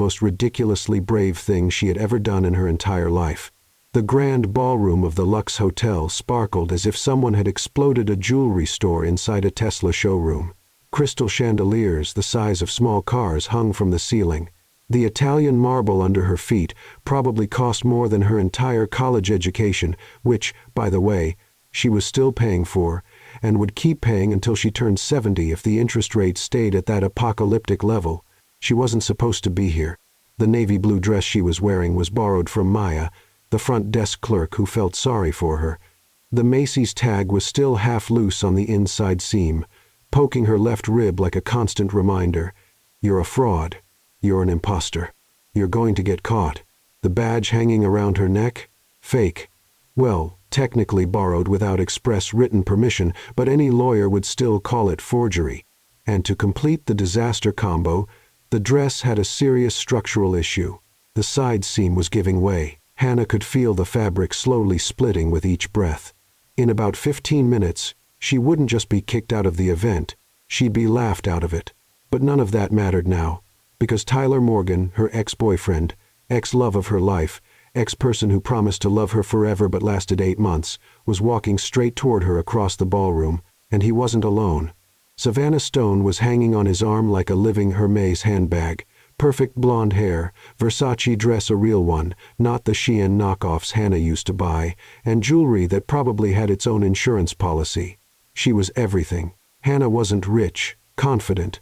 most ridiculously brave thing she had ever done in her entire life. The grand ballroom of the Lux Hotel sparkled as if someone had exploded a jewelry store inside a Tesla showroom. Crystal chandeliers the size of small cars hung from the ceiling. The Italian marble under her feet probably cost more than her entire college education, which, by the way, she was still paying for, and would keep paying until she turned 70 if the interest rate stayed at that apocalyptic level. She wasn't supposed to be here. The navy blue dress she was wearing was borrowed from Maya, the front desk clerk who felt sorry for her. The Macy's tag was still half loose on the inside seam, poking her left rib like a constant reminder. You're a fraud. You're an imposter. You're going to get caught. The badge hanging around her neck? Fake. Well, technically borrowed without express written permission, but any lawyer would still call it forgery. And to complete the disaster combo, the dress had a serious structural issue. The side seam was giving way. Hannah could feel the fabric slowly splitting with each breath. In about 15 minutes, she wouldn't just be kicked out of the event, she'd be laughed out of it. But none of that mattered now, because Tyler Morgan, her ex-boyfriend, ex-love of her life, ex-person who promised to love her forever but lasted 8 months, was walking straight toward her across the ballroom, and he wasn't alone. Savannah Stone was hanging on his arm like a living Hermes handbag. Perfect blonde hair, Versace dress a real one, not the Shein knockoffs Hannah used to buy, and jewelry that probably had its own insurance policy. She was everything. Hannah wasn't rich, confident,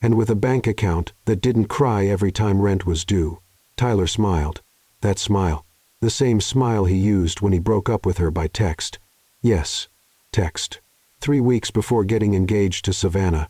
and with a bank account that didn't cry every time rent was due. Tyler smiled. That smile. The same smile he used when he broke up with her by text. Yes, text. 3 weeks before getting engaged to Savannah.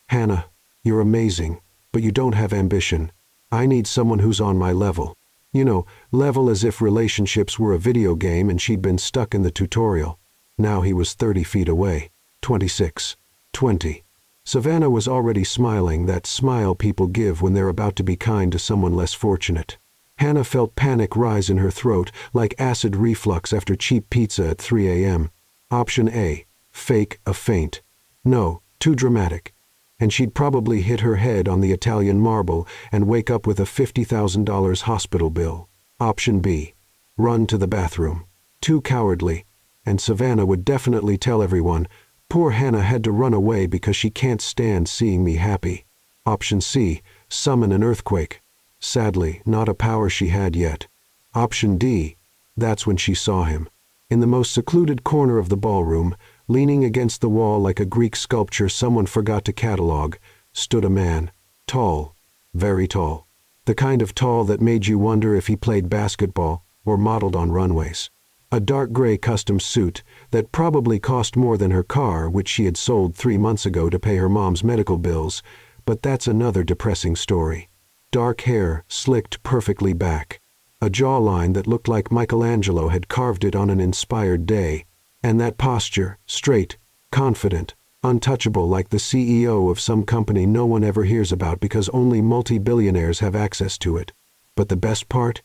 Hannah, you're amazing, but you don't have ambition. I need someone who's on my level. You know, level as if relationships were a video game and she'd been stuck in the tutorial. Now he was 30 feet away. 26. 20. Savannah was already smiling, that smile people give when they're about to be kind to someone less fortunate. Hannah felt panic rise in her throat, like acid reflux after cheap pizza at 3 a.m. Option A. Fake a faint. No, too dramatic. And she'd probably hit her head on the Italian marble and wake up with a $50,000 hospital bill. Option B. Run to the bathroom. Too cowardly. And Savannah would definitely tell everyone, poor Hannah had to run away because she can't stand seeing me happy. Option C. Summon an earthquake. Sadly, not a power she had yet. Option D. That's when she saw him. In the most secluded corner of the ballroom, leaning against the wall like a Greek sculpture someone forgot to catalog, stood a man. Tall. Very tall. The kind of tall that made you wonder if he played basketball or modeled on runways. A dark gray custom suit that probably cost more than her car, which she had sold 3 months ago to pay her mom's medical bills, but that's another depressing story. Dark hair slicked perfectly back. A jawline that looked like Michelangelo had carved it on an inspired day. And that posture, straight, confident, untouchable like the CEO of some company no one ever hears about because only multi-billionaires have access to it. But the best part?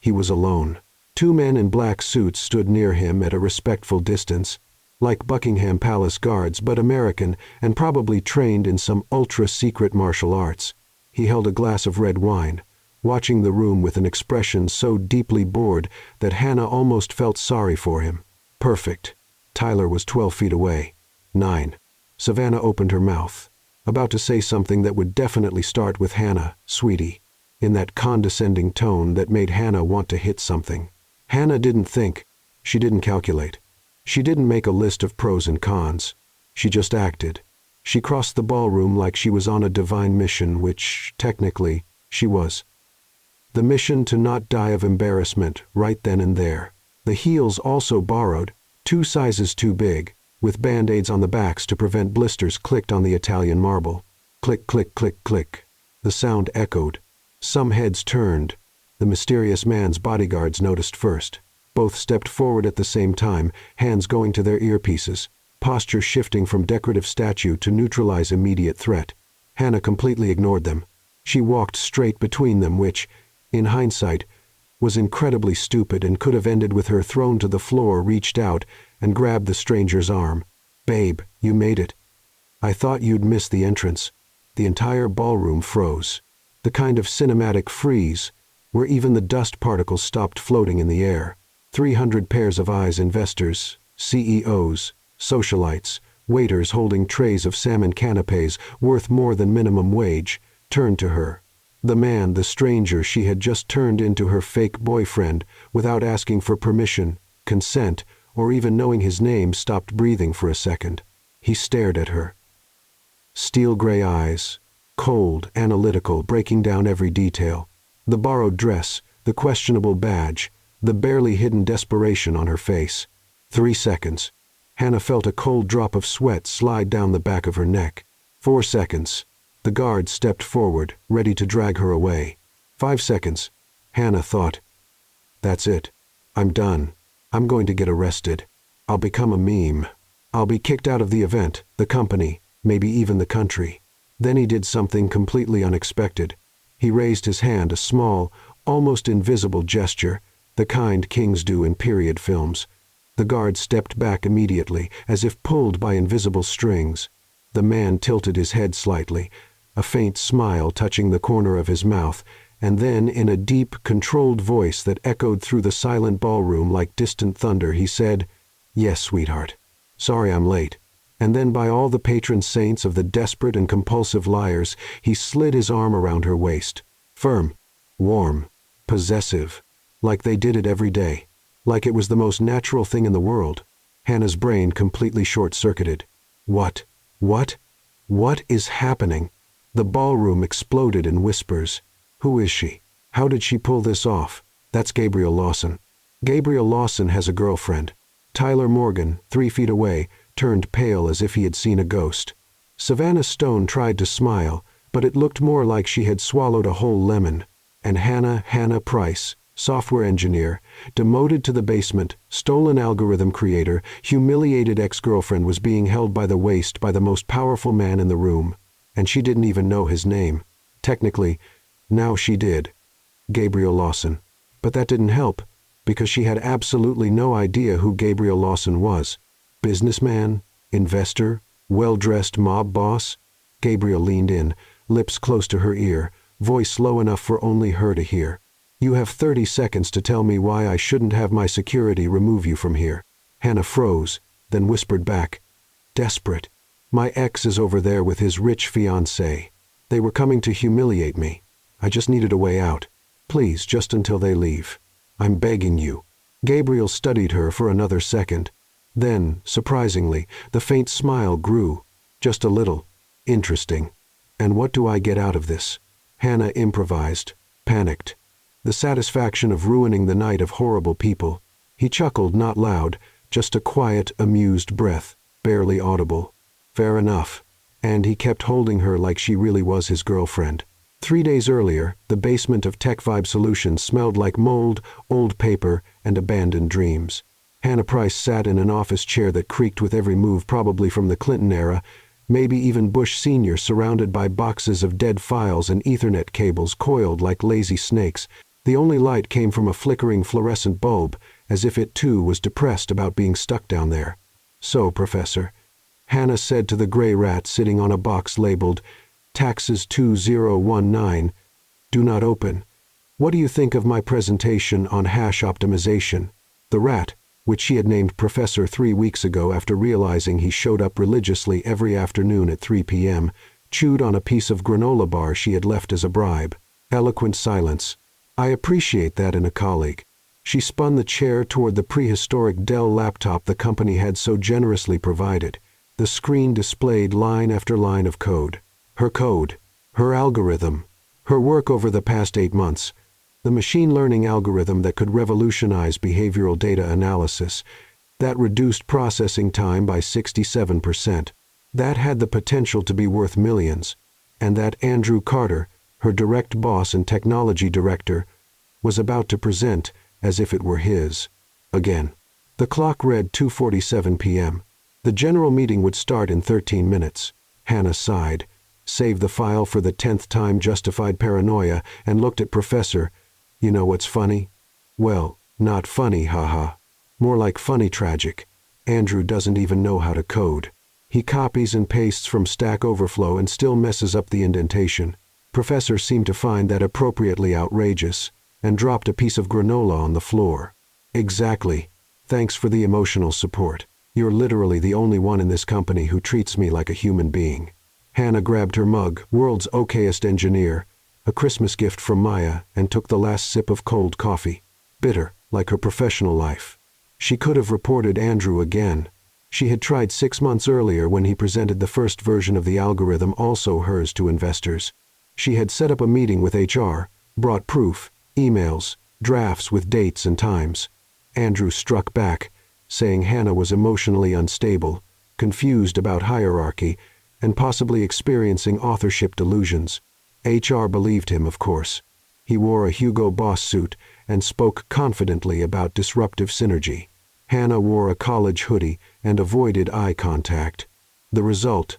He was alone. 2 men in black suits stood near him at a respectful distance, like Buckingham Palace guards, but American and probably trained in some ultra-secret martial arts. He held a glass of red wine, watching the room with an expression so deeply bored that Hannah almost felt sorry for him. Perfect. Tyler was 12 feet away. 9. Savannah opened her mouth, about to say something that would definitely start with Hannah, sweetie, in that condescending tone that made Hannah want to hit something. Hannah didn't think. She didn't calculate. She didn't make a list of pros and cons. She just acted. She crossed the ballroom like she was on a divine mission, which, technically, she was. The mission to not die of embarrassment right then and there. The heels also borrowed, 2 sizes too big, with band-aids on the backs to prevent blisters clicked on the Italian marble. Click, click, click, click. The sound echoed. Some heads turned. The mysterious man's bodyguards noticed first. Both stepped forward at the same time, hands going to their earpieces, posture shifting from decorative statue to neutralize immediate threat. Hannah completely ignored them. She walked straight between them, which, in hindsight, was incredibly stupid and could have ended with her thrown to the floor, reached out, and grabbed the stranger's arm. "Babe, you made it. I thought you'd miss the entrance." The entire ballroom froze. the kind of cinematic freeze where even the dust particles stopped floating in the air. 300 pairs of eyes, investors, CEOs, socialites, waiters holding trays of salmon canapes worth more than minimum wage, turned to her. The man, the stranger she had just turned into her fake boyfriend without asking for permission, consent, or even knowing his name, stopped breathing for a second. He stared at her. Steel gray eyes, cold, analytical, breaking down every detail. The borrowed dress, the questionable badge, the barely hidden desperation on her face. 3 seconds. Hannah felt a cold drop of sweat slide down the back of her neck. 4 seconds. The guard stepped forward, ready to drag her away. 5 seconds. Hannah thought, "That's it. I'm done. I'm going to get arrested. I'll become a meme. I'll be kicked out of the event, the company, maybe even the country." Then he did something completely unexpected. He raised his hand, a small, almost invisible gesture, the kind kings do in period films. The guard stepped back immediately, as if pulled by invisible strings. The man tilted his head slightly, a faint smile touching the corner of his mouth, and then, in a deep, controlled voice that echoed through the silent ballroom like distant thunder, he said, "Yes, sweetheart. Sorry I'm late." And then, by all the patron saints of the desperate and compulsive liars, he slid his arm around her waist. Firm, warm, possessive, like they did it every day, like it was the most natural thing in the world. Hannah's brain completely short-circuited. What is happening? The ballroom exploded in whispers. Who is she? How did she pull this off? That's Gabriel Lawson. Gabriel Lawson has a girlfriend. Tyler Morgan, 3 feet away, turned pale as if he had seen a ghost. Savannah Stone tried to smile, but it looked more like she had swallowed a whole lemon. And Hannah Price, software engineer, demoted to the basement, stolen algorithm creator, humiliated ex-girlfriend, was being held by the waist by the most powerful man in the room. And she didn't even know his name. Technically, now she did. Gabriel Lawson. But that didn't help, because she had absolutely no idea who Gabriel Lawson was. Businessman? Investor? Well-dressed mob boss? Gabriel leaned in, lips close to her ear, voice low enough for only her to hear. "You have 30 seconds to tell me why I shouldn't have my security remove you from here." Hannah froze, then whispered back, "Desperate. My ex is over there with his rich fiancée. They were coming to humiliate me. I just needed a way out. Please, just until they leave. I'm begging you." Gabriel studied her for another second. Then, surprisingly, the faint smile grew. Just a little. "Interesting. And what do I get out of this?" Hannah improvised, panicked. The satisfaction of ruining the night of horrible people. He chuckled, not loud, just a quiet, amused breath, barely audible. Fair enough. And he kept holding her like she really was his girlfriend. 3 days earlier, the basement of Tech Vibe Solutions smelled like mold, old paper, and abandoned dreams. Hannah Price sat in an office chair that creaked with every move, probably from the Clinton era, maybe even Bush Sr., surrounded by boxes of dead files and Ethernet cables coiled like lazy snakes. The only light came from a flickering fluorescent bulb, as if it too was depressed about being stuck down there. "So, Professor," Hannah said to the gray rat sitting on a box labeled Taxes 2019, "Do not open. What do you think of my presentation on hash optimization?" The rat, which she had named Professor 3 weeks ago after realizing he showed up religiously every afternoon at 3 p.m., chewed on a piece of granola bar she had left as a bribe. Eloquent silence. "I appreciate that in a colleague." She spun the chair toward the prehistoric Dell laptop the company had so generously provided. The screen displayed line after line of code. Her code. Her algorithm. Her work over the past 8 months. The machine learning algorithm that could revolutionize behavioral data analysis. That reduced processing time by 67%. That had the potential to be worth millions. And that Andrew Carter, her direct boss and technology director, was about to present as if it were his. Again. The clock read 2:47 p.m. The general meeting would start in 13 minutes. Hannah sighed, saved the file for the 10th time, justified paranoia, and looked at Professor. "You know what's funny?" "Well, not funny, haha. More like funny tragic. Andrew doesn't even know how to code. He copies and pastes from Stack Overflow and still messes up the indentation." Professor seemed to find that appropriately outrageous and dropped a piece of granola on the floor. Exactly. Thanks for the emotional support. You're literally the only one in this company who treats me like a human being. Hannah grabbed her mug, world's okayest engineer, a Christmas gift from Maya, and took the last sip of cold coffee. Bitter, like her professional life. She could have reported Andrew again. She had tried 6 months earlier when he presented the first version of the algorithm, also hers, to investors. She had set up a meeting with HR, brought proof, emails, drafts with dates and times. Andrew struck back, saying Hannah was emotionally unstable, confused about hierarchy, and possibly experiencing authorship delusions. HR believed him, of course. He wore a Hugo Boss suit and spoke confidently about disruptive synergy. Hannah wore a college hoodie and avoided eye contact. The result?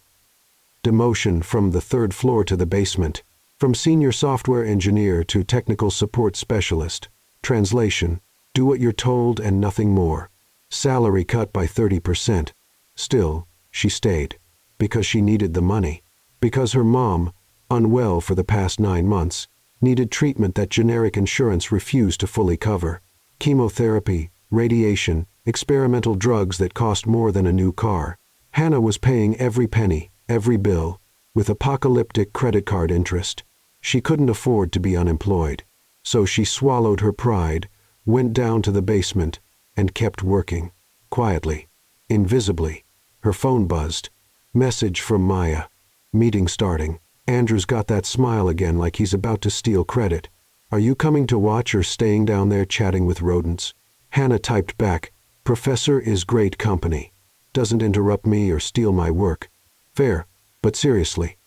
Demotion from the 3rd floor to the basement. From senior software engineer to technical support specialist. Translation: do what you're told and nothing more. Salary cut by 30%. Still, she stayed. Because she needed the money. Because her mom, unwell for the past 9 months, needed treatment that generic insurance refused to fully cover. Chemotherapy, radiation, experimental drugs that cost more than a new car. Hannah was paying every penny, every bill, with apocalyptic credit card interest. She couldn't afford to be unemployed. So she swallowed her pride, went down to the basement, and kept working. Quietly. Invisibly. Her phone buzzed. Message from Maya. Meeting starting. Andrew's got that smile again, like he's about to steal credit. Are you coming to watch or staying down there chatting with rodents? Hannah typed back, Professor is great company. Doesn't interrupt me or steal my work. Fair, but seriously.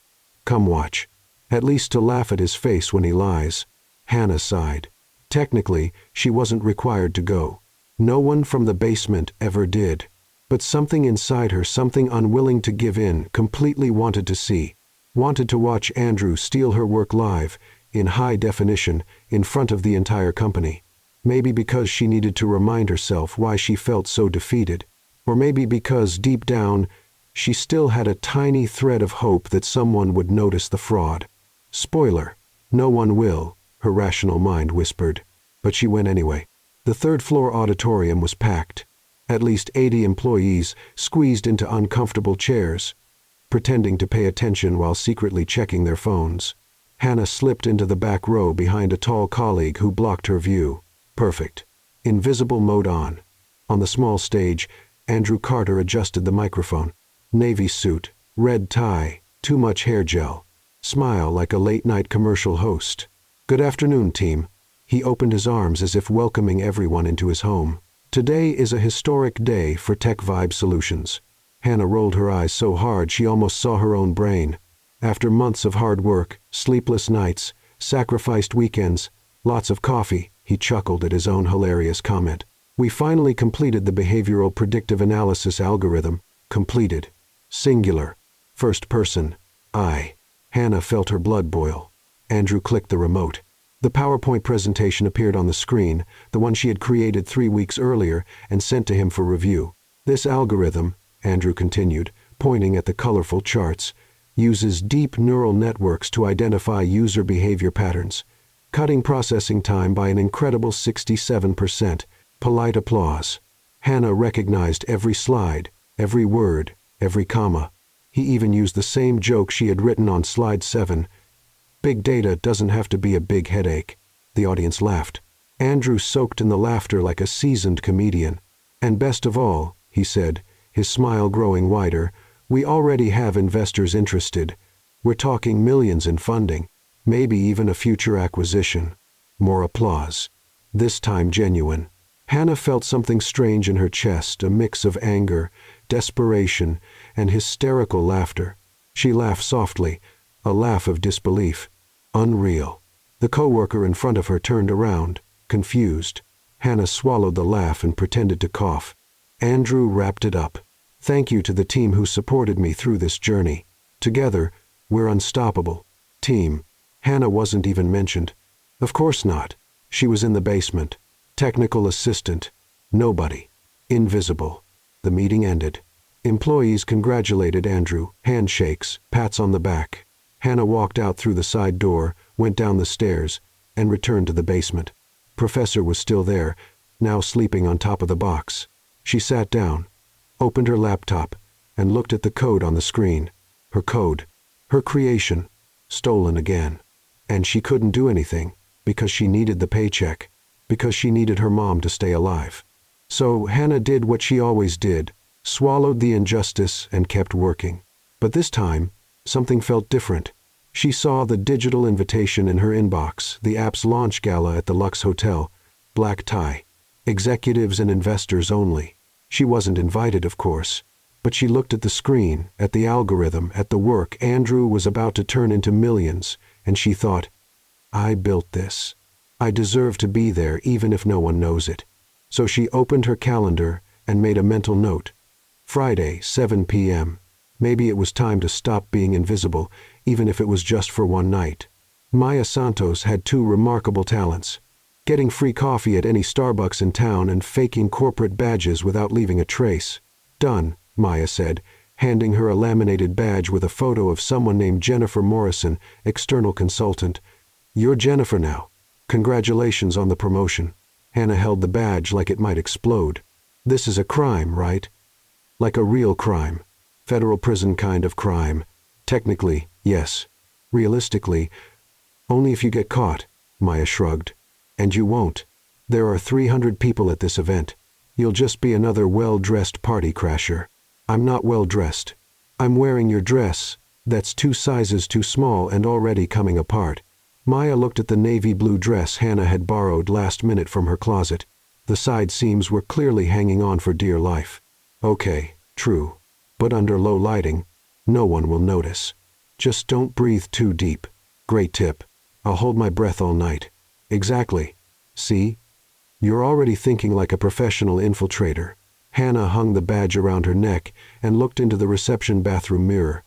Come watch. At least to laugh at his face when he lies. Hannah sighed. Technically, she wasn't required to go. No one from the basement ever did. But something inside her, something unwilling to give in, completely wanted to see. Wanted to watch Andrew steal her work live, in high definition, in front of the entire company. Maybe because she needed to remind herself why she felt so defeated. Or maybe because, deep down, she still had a tiny thread of hope that someone would notice the fraud. Spoiler, no one will, her rational mind whispered. But she went anyway. The 3rd floor auditorium was packed. At least 80 employees squeezed into uncomfortable chairs, pretending to pay attention while secretly checking their phones. Hannah slipped into the back row behind a tall colleague who blocked her view. Perfect. Invisible mode on. On the small stage, Andrew Carter adjusted the microphone. Navy suit, red tie, too much hair gel. Smile like a late-night commercial host. Good afternoon, team. He opened his arms as if welcoming everyone into his home. Today is a historic day for Tech Vibe Solutions. Hannah rolled her eyes so hard she almost saw her own brain. After months of hard work, sleepless nights, sacrificed weekends, lots of coffee, he chuckled at his own hilarious comment. We finally completed the behavioral predictive analysis algorithm. Completed. Singular. First person. I. Hannah felt her blood boil. Andrew clicked the remote. The PowerPoint presentation appeared on the screen, the one she had created 3 weeks earlier and sent to him for review. This algorithm, Andrew continued, pointing at the colorful charts, uses deep neural networks to identify user behavior patterns, cutting processing time by an incredible 67%. Polite applause. Hannah recognized every slide, every word, every comma. He even used the same joke she had written on slide 7. Big data doesn't have to be a big headache. The audience laughed. Andrew soaked in the laughter like a seasoned comedian. And best of all, he said, his smile growing wider, we already have investors interested. We're talking millions in funding, maybe even a future acquisition. More applause. This time genuine. Hannah felt something strange in her chest, a mix of anger, desperation, and hysterical laughter. She laughed softly, a laugh of disbelief. Unreal. The coworker in front of her turned around, confused. Hannah swallowed the laugh and pretended to cough. Andrew wrapped it up. Thank you to the team who supported me through this journey. Together, we're unstoppable. Team. Hannah wasn't even mentioned. Of course not. She was in the basement. Technical assistant. Nobody. Invisible. The meeting ended. Employees congratulated Andrew, handshakes, pats on the back. Hannah walked out through the side door, went down the stairs, and returned to the basement. Professor was still there, now sleeping on top of the box. She sat down, opened her laptop, and looked at the code on the screen. Her code. Her creation. Stolen again. And she couldn't do anything, because she needed the paycheck, because she needed her mom to stay alive. So Hannah did what she always did, swallowed the injustice and kept working. But this time, something felt different. She saw the digital invitation in her inbox, the app's launch gala at the Lux Hotel. Black tie. Executives and investors only. She wasn't invited, of course. But she looked at the screen, at the algorithm, at the work Andrew was about to turn into millions, and she thought, I built this. I deserve to be there even if no one knows it. So she opened her calendar and made a mental note. Friday, 7 p.m. Maybe it was time to stop being invisible, even if it was just for one night. Maya Santos had two remarkable talents: getting free coffee at any Starbucks in town and faking corporate badges without leaving a trace. Done, Maya said, handing her a laminated badge with a photo of someone named Jennifer Morrison, external consultant. You're Jennifer now. Congratulations on the promotion. Hannah held the badge like it might explode. This is a crime, right? Like a real crime. Federal prison kind of crime. Technically, yes. Realistically, only if you get caught, Maya shrugged. And you won't. There are 300 people at this event. You'll just be another well-dressed party crasher. I'm not well-dressed. I'm wearing your dress. That's 2 sizes too small and already coming apart. Maya looked at the navy blue dress Hannah had borrowed last minute from her closet. The side seams were clearly hanging on for dear life. Okay, true. But under low lighting, no one will notice. Just don't breathe too deep. Great tip. I'll hold my breath all night. Exactly. See? You're already thinking like a professional infiltrator. Hannah hung the badge around her neck and looked into the reception bathroom mirror.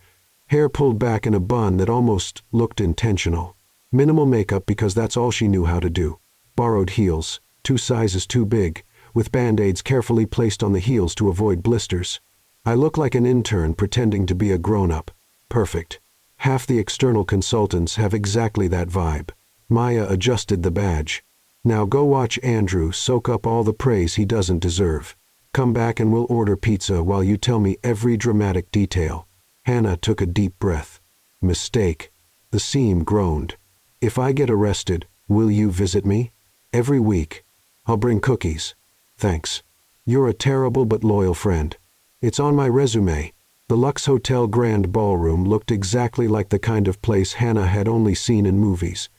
Hair pulled back in a bun that almost looked intentional. Minimal makeup because that's all she knew how to do. Borrowed heels, 2 sizes too big, with band-aids carefully placed on the heels to avoid blisters. I look like an intern pretending to be a grown-up. Perfect. Half the external consultants have exactly that vibe. Maya adjusted the badge. Now go watch Andrew soak up all the praise he doesn't deserve. Come back and we'll order pizza while you tell me every dramatic detail. Hannah took a deep breath. Mistake. The seam groaned. If I get arrested, will you visit me? Every week. I'll bring cookies. Thanks. You're a terrible but loyal friend. It's on my resume. The Lux Hotel Grand Ballroom looked exactly like the kind of place Hannah had only seen in movies.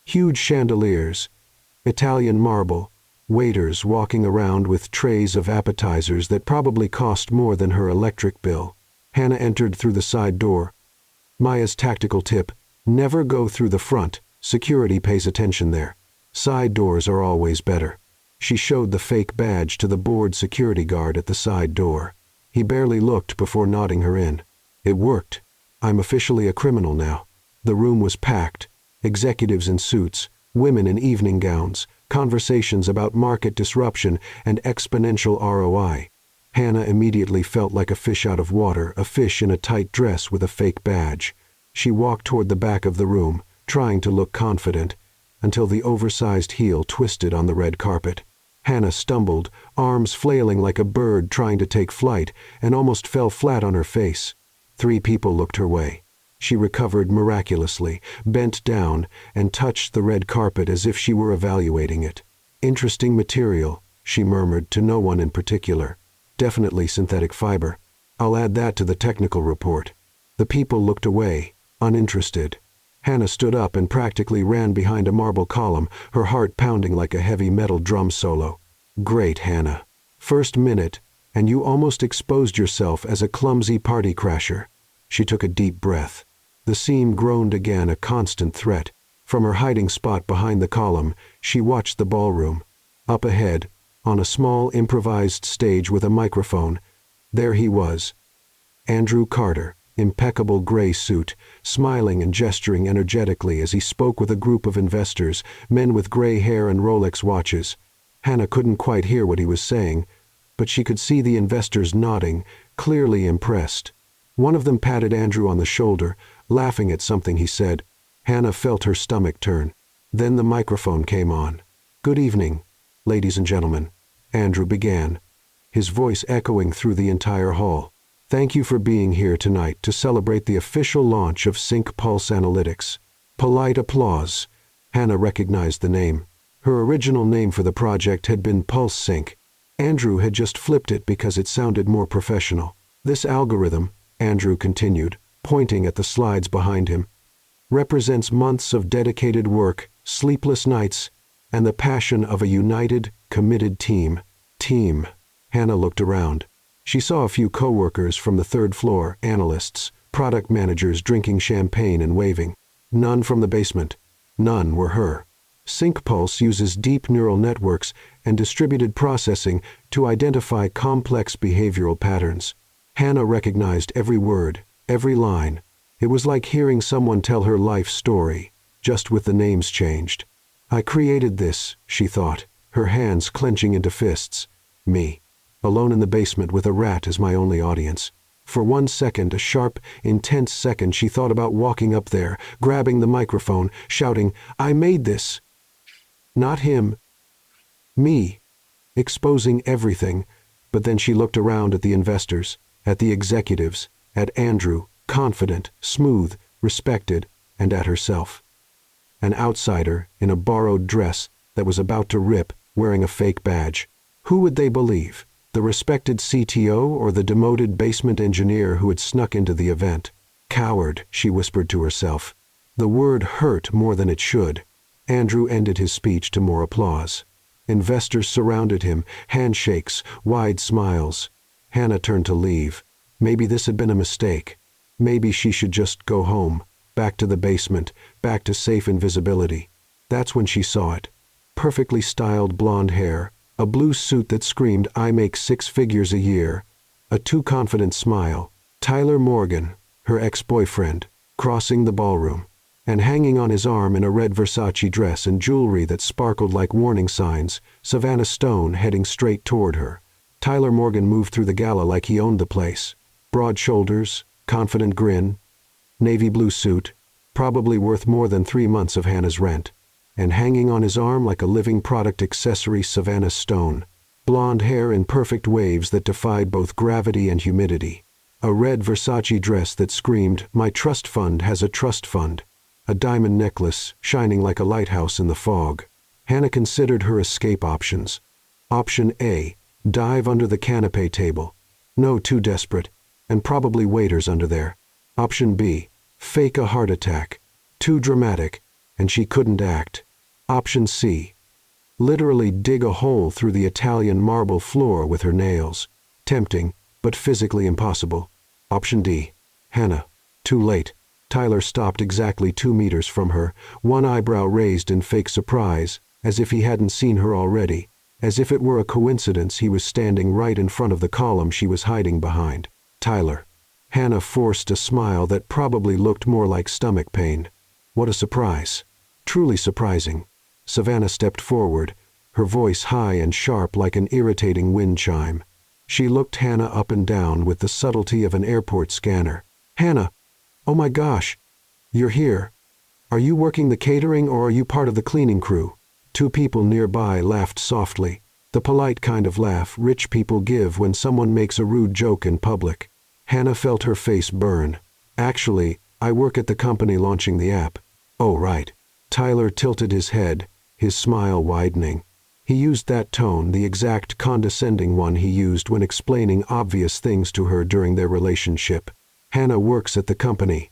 Huge chandeliers, Italian marble, waiters walking around with trays of appetizers that probably cost more than her electric bill. Hannah entered through the side door. Maya's tactical tip: never go through the front. Security pays attention there. Side doors are always better. She showed the fake badge to the bored security guard at the side door. He barely looked before nodding her in. It worked. I'm officially a criminal now. The room was packed. Executives in suits, women in evening gowns, conversations about market disruption and exponential ROI. Hannah immediately felt like a fish out of water, a fish in a tight dress with a fake badge. She walked toward the back of the room, trying to look confident, until the oversized heel twisted on the red carpet. Hannah stumbled, arms flailing like a bird trying to take flight, and almost fell flat on her face. 3 people looked her way. She recovered miraculously, bent down, and touched the red carpet as if she were evaluating it. Interesting material, she murmured to no one in particular. Definitely synthetic fiber. I'll add that to the technical report. The people looked away, uninterested. Hannah stood up and practically ran behind a marble column, her heart pounding like a heavy metal drum solo. Great, Hannah. First minute, and you almost exposed yourself as a clumsy party crasher. She took a deep breath. The seam groaned again, a constant threat. From her hiding spot behind the column, she watched the ballroom. Up ahead, on a small improvised stage with a microphone, there he was. Andrew Carter, impeccable gray suit, smiling and gesturing energetically as he spoke with a group of investors, men with gray hair and Rolex watches. Hannah couldn't quite hear what he was saying, but she could see the investors nodding, clearly impressed. One of them patted Andrew on the shoulder, laughing at something he said. Hannah felt her stomach turn. Then the microphone came on. "Good evening, ladies and gentlemen," Andrew began, his voice echoing through the entire hall. "Thank you for being here tonight to celebrate the official launch of Sync Pulse Analytics." Polite applause. Hannah recognized the name. Her original name for the project had been Pulse Sync. Andrew had just flipped it because it sounded more professional. "This algorithm," Andrew continued, pointing at the slides behind him, "represents months of dedicated work, sleepless nights, and the passion of a united, committed team." Team. Hannah looked around. She saw a few co-workers from the third floor, analysts, product managers drinking champagne and waving. None from the basement. None were her. SyncPulse uses deep neural networks and distributed processing to identify complex behavioral patterns. Hannah recognized every word, every line. It was like hearing someone tell her life story, just with the names changed. "I created this," she thought, her hands clenching into fists. Me. Alone in the basement with a rat as my only audience. For 1 second, a sharp, intense second, she thought about walking up there, grabbing the microphone, shouting, "I made this!" Not him. Me. Exposing everything. But then she looked around at the investors, at the executives, at Andrew, confident, smooth, respected, and at herself. An outsider, in a borrowed dress that was about to rip, wearing a fake badge. Who would they believe? The respected CTO or the demoted basement engineer who had snuck into the event? "Coward," she whispered to herself. The word hurt more than it should. Andrew ended his speech to more applause. Investors surrounded him, handshakes, wide smiles. Hannah turned to leave. Maybe this had been a mistake. Maybe she should just go home, back to the basement, back to safe invisibility. That's when she saw it. Perfectly styled blonde hair, a blue suit that screamed, "I make 6 figures a year," a too confident smile. Tyler Morgan, her ex-boyfriend, crossing the ballroom, and hanging on his arm in a red Versace dress and jewelry that sparkled like warning signs, Savannah Stone heading straight toward her. Tyler Morgan moved through the gala like he owned the place. Broad shoulders, confident grin, navy blue suit, probably worth more than 3 months of Hannah's rent. And hanging on his arm like a living product accessory, Savannah Stone. Blonde hair in perfect waves that defied both gravity and humidity. A red Versace dress that screamed, "My trust fund has a trust fund." A diamond necklace shining like a lighthouse in the fog. Hannah considered her escape options. Option A, dive under the canapé table. No, too desperate, and probably waiters under there. Option B, fake a heart attack. Too dramatic, and she couldn't act. Option C, literally dig a hole through the Italian marble floor with her nails. Tempting, but physically impossible. Option D, Hannah. Too late. Tyler stopped exactly 2 meters from her, one eyebrow raised in fake surprise, as if he hadn't seen her already, as if it were a coincidence he was standing right in front of the column she was hiding behind. Tyler. Hannah forced a smile that probably looked more like stomach pain. What a surprise. Truly surprising. Savannah stepped forward, her voice high and sharp like an irritating wind chime. She looked Hannah up and down with the subtlety of an airport scanner. "Hannah! Oh my gosh! You're here. Are you working the catering or are you part of the cleaning crew?" 2 people nearby laughed softly, the polite kind of laugh rich people give when someone makes a rude joke in public. Hannah felt her face burn. "Actually, I work at the company launching the app." "Oh, right." Tyler tilted his head, his smile widening. He used that tone, the exact condescending one he used when explaining obvious things to her during their relationship. "Hannah works at the company."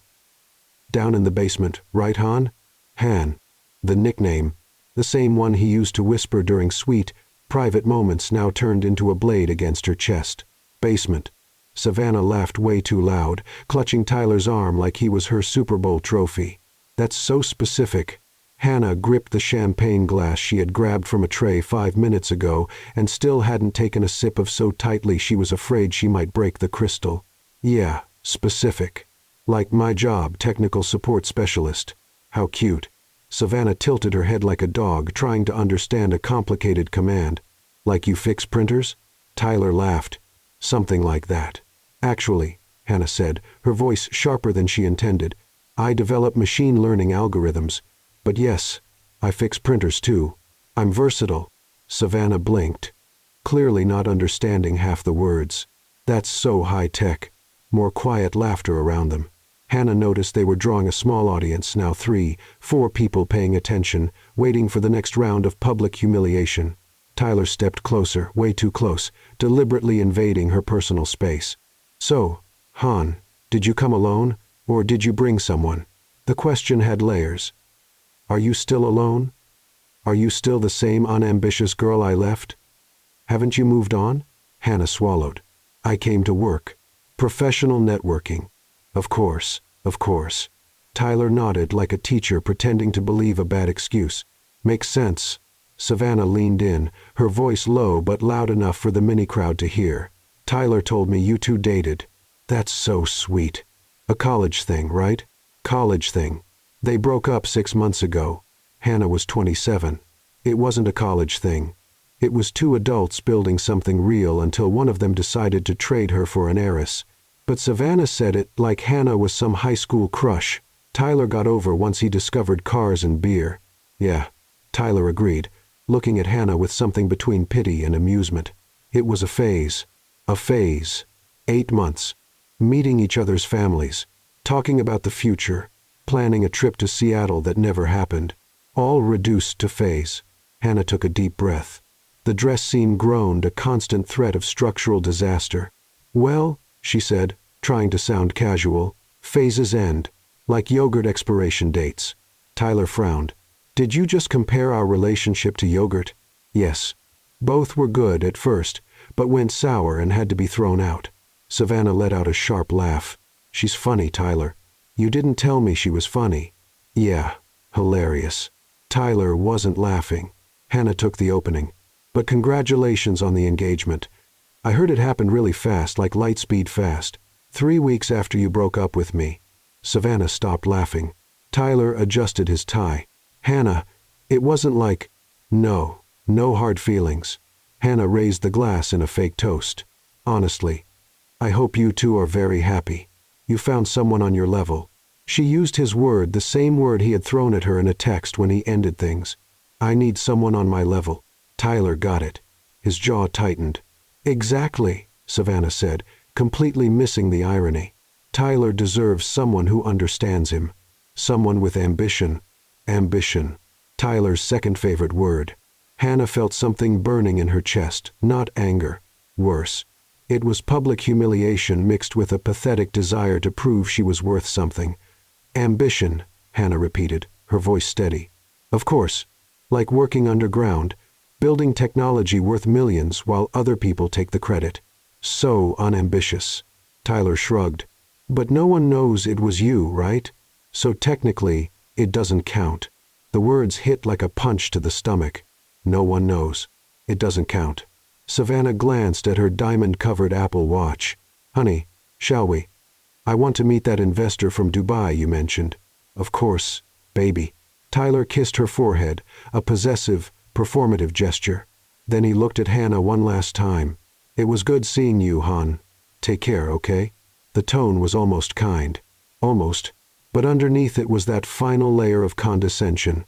"Down in the basement, right, Han?" Han. The nickname, the same one he used to whisper during sweet, private moments now turned into a blade against her chest. "Basement." Savannah laughed way too loud, clutching Tyler's arm like he was her Super Bowl trophy. "That's so specific." Hannah gripped the champagne glass she had grabbed from a tray 5 minutes ago and still hadn't taken a sip of so tightly she was afraid she might break the crystal. "Yeah, specific. Like my job, technical support specialist." How cute. Savannah tilted her head like a dog trying to understand a complicated command. "Like you fix printers?" Tyler laughed. "Something like that." "Actually," Hannah said, her voice sharper than she intended, I develop machine learning algorithms. But yes, I fix printers too. I'm versatile." Savannah blinked, clearly not understanding half the words. "That's so high-tech." More quiet laughter around them. Hannah noticed they were drawing a small audience, now 3, 4 people paying attention, waiting for the next round of public humiliation. Tyler stepped closer, way too close, deliberately invading her personal space. "So, Han, did you come alone, or did you bring someone?" The question had layers. "Are you still alone? Are you still the same unambitious girl I left? Haven't you moved on?" Hannah swallowed. "I came to work. Professional networking." Of course, of course." Tyler nodded like a teacher pretending to believe a bad excuse. "Makes sense." Savannah leaned in, her voice low but loud enough for the mini crowd to hear. "Tyler told me you two dated. That's so sweet. A college thing, right?" "College thing. They broke up 6 months ago." Hannah was 27. It wasn't a college thing. It was 2 adults building something real until one of them decided to trade her for an heiress. But Savannah said it like Hannah was some high school crush Tyler got over once he discovered cars and beer. "Yeah," Tyler agreed, looking at Hannah with something between pity and amusement. "It was a phase. A phase. 8 months. Meeting each other's families. Talking about the future. Planning a trip to Seattle that never happened. All reduced to phase." Hannah took a deep breath. The dress scene groaned, a constant threat of structural disaster. "Well," she said, trying to sound casual, "phases end. Like yogurt expiration dates." Tyler frowned. "Did you just compare our relationship to yogurt?" "Yes. Both were good at first, but went sour and had to be thrown out." Savannah let out a sharp laugh. "She's funny, Tyler. You didn't tell me she was funny." "Yeah, hilarious." Tyler wasn't laughing. Hannah took the opening. "But congratulations on the engagement. I heard it happened really fast, like light speed fast. 3 weeks after you broke up with me." Savannah stopped laughing. Tyler adjusted his tie. "Hannah, it wasn't like—" "No, no hard feelings." Hannah raised the glass in a fake toast. "Honestly, I hope you two are very happy. You found someone on your level." She used his word, the same word he had thrown at her in a text when he ended things. "I need someone on my level." Tyler got it. His jaw tightened. "Exactly," Savannah said, completely missing the irony. "Tyler deserves someone who understands him. Someone with ambition." Ambition. Tyler's second favorite word. Hannah felt something burning in her chest, not anger. Worse. It was public humiliation mixed with a pathetic desire to prove she was worth something. "Ambition," Hannah repeated, her voice steady. "Of course. Like working underground, building technology worth millions while other people take the credit. So unambitious." Tyler shrugged. "But no one knows it was you, right? So technically, it doesn't count." The words hit like a punch to the stomach. "No one knows. It doesn't count." Savannah glanced at her diamond-covered Apple Watch. "Honey, shall we? I want to meet that investor from Dubai you mentioned." "Of course, baby." Tyler kissed her forehead, a possessive, performative gesture. Then he looked at Hannah one last time. "It was good seeing you, Han. Take care, okay?" The tone was almost kind. Almost. But underneath it was that final layer of condescension.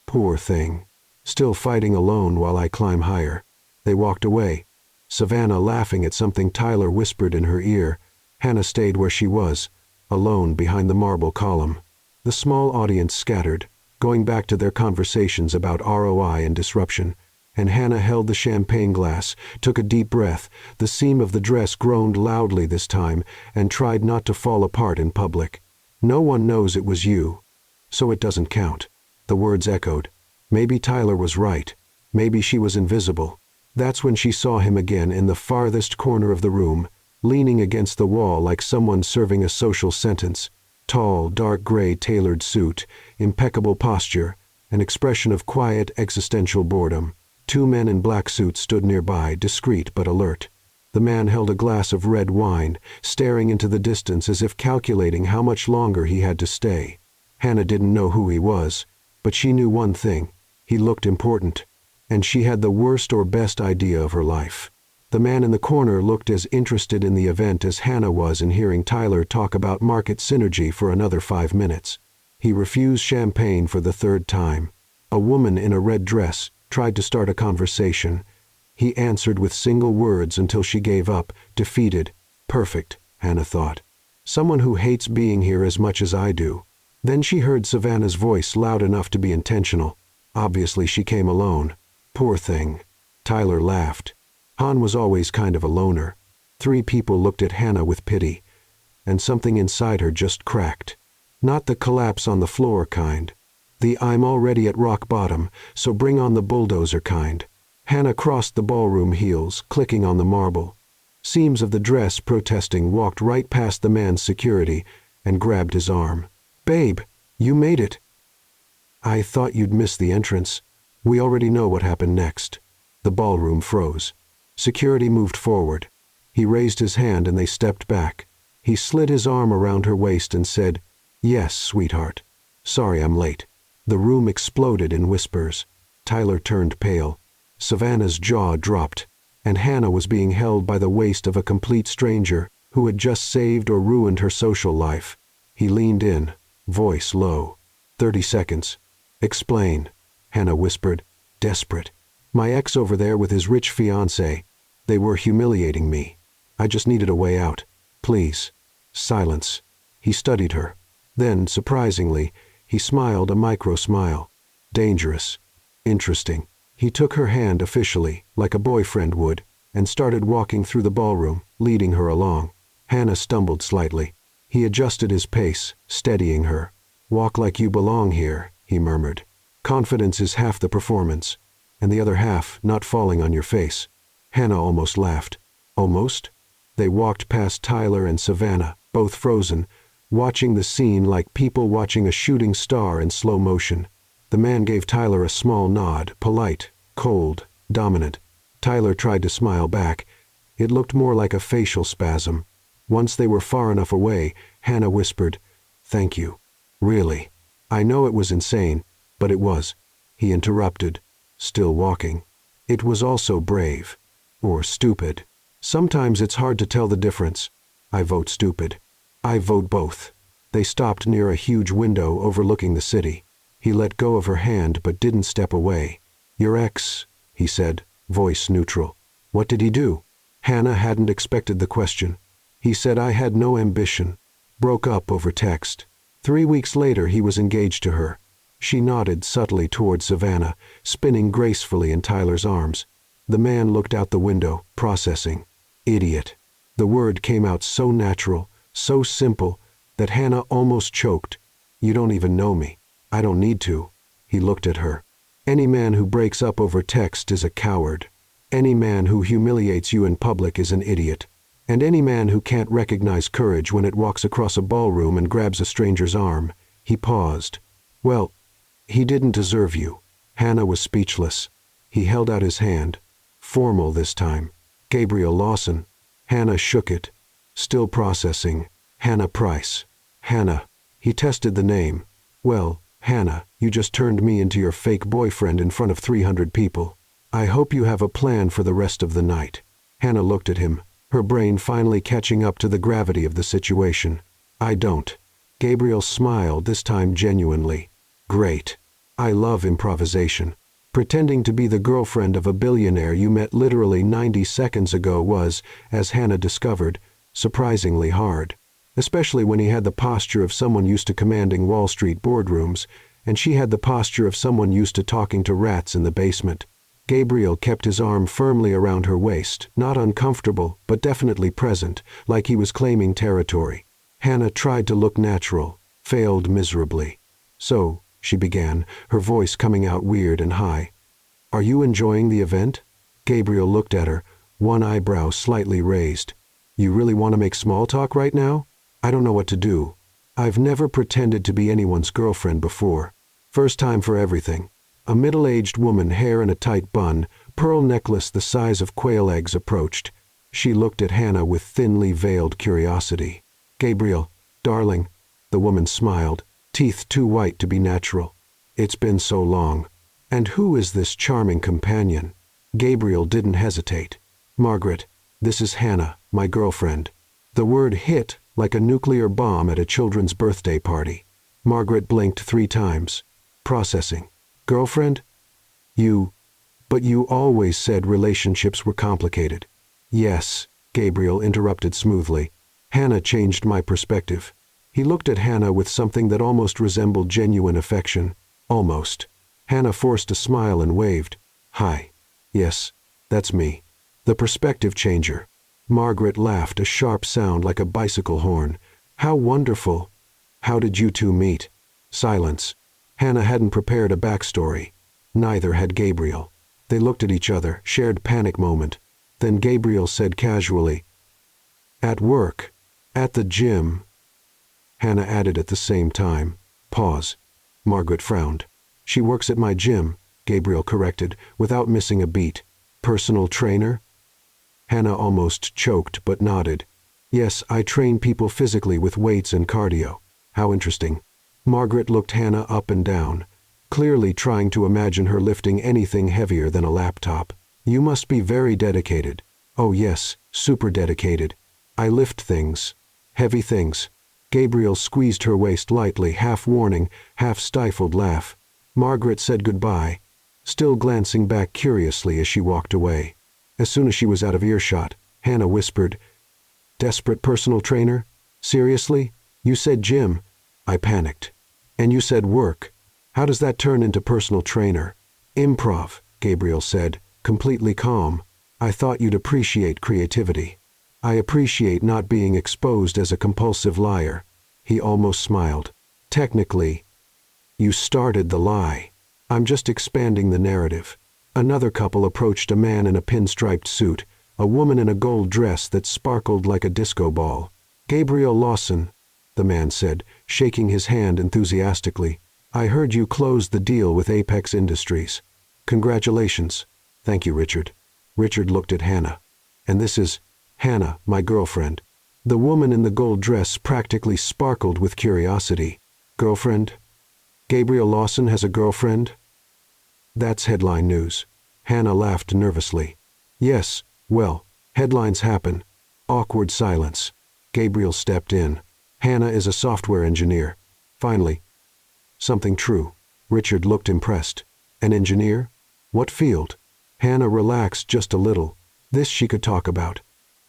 "Poor thing. Still fighting alone while I climb higher." They walked away, Savannah laughing at something Tyler whispered in her ear. Hannah stayed where she was, alone behind the marble column. The small audience scattered, going back to their conversations about ROI and disruption, and Hannah held the champagne glass, took a deep breath, the seam of the dress groaned loudly this time, and tried not to fall apart in public. "No one knows it was you, so it doesn't count." The words echoed. Maybe Tyler was right. Maybe she was invisible. That's when she saw him again in the farthest corner of the room, leaning against the wall like someone serving a social sentence. Tall, dark gray tailored suit, impeccable posture, an expression of quiet existential boredom. 2 men in black suits stood nearby, discreet but alert. The man held a glass of red wine, staring into the distance as if calculating how much longer he had to stay. Hannah didn't know who he was, but she knew one thing. He looked important, and she had the worst or best idea of her life. The man in the corner looked as interested in the event as Hannah was in hearing Tyler talk about market synergy for another 5 minutes. He refused champagne for the third time. A woman in a red dress tried to start a conversation. He answered with single words until she gave up, defeated. Perfect, Hannah thought. Someone who hates being here as much as I do. Then she heard Savannah's voice loud enough to be intentional. Obviously she came alone. Poor thing. Tyler laughed. Han was always kind of a loner. 3 people looked at Hannah with pity, and something inside her just cracked. Not the collapse on the floor kind. The I'm already at rock bottom, so bring on the bulldozer kind. Hannah crossed the ballroom heels, clicking on the marble. Seams of the dress protesting walked right past the man's security and grabbed his arm. "Babe, you made it." "I thought you'd miss the entrance. We already know what happened next." The ballroom froze. Security moved forward. He raised his hand and they stepped back. He slid his arm around her waist and said, "Yes, sweetheart. Sorry I'm late." The room exploded in whispers. Tyler turned pale. Savannah's jaw dropped, and Hannah was being held by the waist of a complete stranger who had just saved or ruined her social life. He leaned in, voice low. 30 seconds. "Explain," Hannah whispered, desperate. "My ex over there with his rich fiancé. They were humiliating me. I just needed a way out. Please." Silence. He studied her. Then, surprisingly, he smiled a micro-smile. Dangerous. Interesting. He took her hand officially, like a boyfriend would, and started walking through the ballroom, leading her along. Hannah stumbled slightly. He adjusted his pace, steadying her. "Walk like you belong here," he murmured. "Confidence is half the performance, and the other half not falling on your face." Hannah almost laughed. Almost? They walked past Tyler and Savannah, both frozen, watching the scene like people watching a shooting star in slow motion. The man gave Tyler a small nod, polite, cold, dominant. Tyler tried to smile back. It looked more like a facial spasm. Once they were far enough away, Hannah whispered, "Thank you. Really. I know it was insane, but it was." He interrupted, still walking. "It was also brave. Or stupid. Sometimes it's hard to tell the difference. I vote stupid." "I vote both." They stopped near a huge window overlooking the city. He let go of her hand but didn't step away. "Your ex," he said, voice neutral. "What did he do?" Hannah hadn't expected the question. "He said I had no ambition. Broke up over text. 3 weeks later he was engaged to her." She nodded subtly toward Savannah, spinning gracefully in Tyler's arms. The man looked out the window, processing. Idiot. The word came out so natural, so simple, that Hannah almost choked. "You don't even know me. I don't need to." He looked at her. "Any man who breaks up over text is a coward. Any man who humiliates you in public is an idiot. And any man who can't recognize courage when it walks across a ballroom and grabs a stranger's arm." He paused. "Well, he didn't deserve you." Hannah was speechless. He held out his hand. Formal this time. "Gabriel Lawson." Hannah shook it. Still processing. "Hannah Price." "Hannah." He tested the name. "Well, Hannah, you just turned me into your fake boyfriend in front of 300 people. I hope you have a plan for the rest of the night." Hannah looked at him, her brain finally catching up to the gravity of the situation. "I don't." Gabriel smiled, this time genuinely. "Great. I love improvisation. Pretending to be the girlfriend of a billionaire you met literally 90 seconds ago was, as Hannah discovered, surprisingly hard. Especially when he had the posture of someone used to commanding Wall Street boardrooms, and she had the posture of someone used to talking to rats in the basement. Gabriel kept his arm firmly around her waist, not uncomfortable, but definitely present, like he was claiming territory. Hannah tried to look natural, failed miserably. "So," she began, her voice coming out weird and high. "Are you enjoying the event?" Gabriel looked at her, one eyebrow slightly raised. "You really want to make small talk right now? I don't know what to do. I've never pretended to be anyone's girlfriend before. First time for everything." A middle-aged woman, hair in a tight bun, pearl necklace the size of quail eggs, approached. She looked at Hannah with thinly veiled curiosity. "Gabriel, darling." The woman smiled, teeth too white to be natural. "It's been so long. And who is this charming companion?" Gabriel didn't hesitate. Margaret, this is Hannah, my girlfriend. The word hit like a nuclear bomb at a children's birthday party. Margaret blinked 3 times. Processing. Girlfriend? But you always said relationships were complicated. Yes, Gabriel interrupted smoothly. Hannah changed my perspective. He looked at Hannah with something that almost resembled genuine affection. Almost. Hannah forced a smile and waved. Hi. Yes, that's me. The perspective changer. Margaret laughed, a sharp sound like a bicycle horn. How wonderful. How did you two meet? Silence. Hannah hadn't prepared a backstory. Neither had Gabriel. They looked at each other, shared panic moment. Then Gabriel said casually, At work. At the gym. Hannah added at the same time. Pause. Margaret frowned. She works at my gym, Gabriel corrected, without missing a beat. Personal trainer? Hannah almost choked but nodded. Yes, I train people physically with weights and cardio. How interesting. Margaret looked Hannah up and down, clearly trying to imagine her lifting anything heavier than a laptop. You must be very dedicated. Oh yes, super dedicated. I lift things. Heavy things. Gabriel squeezed her waist lightly, half warning, half stifled laugh. Margaret said goodbye, still glancing back curiously as she walked away. As soon as she was out of earshot, Hannah whispered, Desperate personal trainer? Seriously? You said gym. I panicked. And you said work. How does that turn into personal trainer? Improv, Gabriel said, completely calm. I thought you'd appreciate creativity. I appreciate not being exposed as a compulsive liar. He almost smiled. Technically, you started the lie. I'm just expanding the narrative. Another couple approached a man in a pinstriped suit, a woman in a gold dress that sparkled like a disco ball. Gabriel Lawson, the man said, shaking his hand enthusiastically. I heard you closed the deal with Apex Industries. Congratulations. Thank you, Richard. Richard looked at Hannah. And this is Hannah, my girlfriend. The woman in the gold dress practically sparkled with curiosity. Girlfriend? Gabriel Lawson has a girlfriend? That's headline news. Hannah laughed nervously. Yes, well, headlines happen. Awkward silence. Gabriel stepped in. Hannah is a software engineer. Finally. Something true. Richard looked impressed. An engineer? What field? Hannah relaxed just a little. This she could talk about.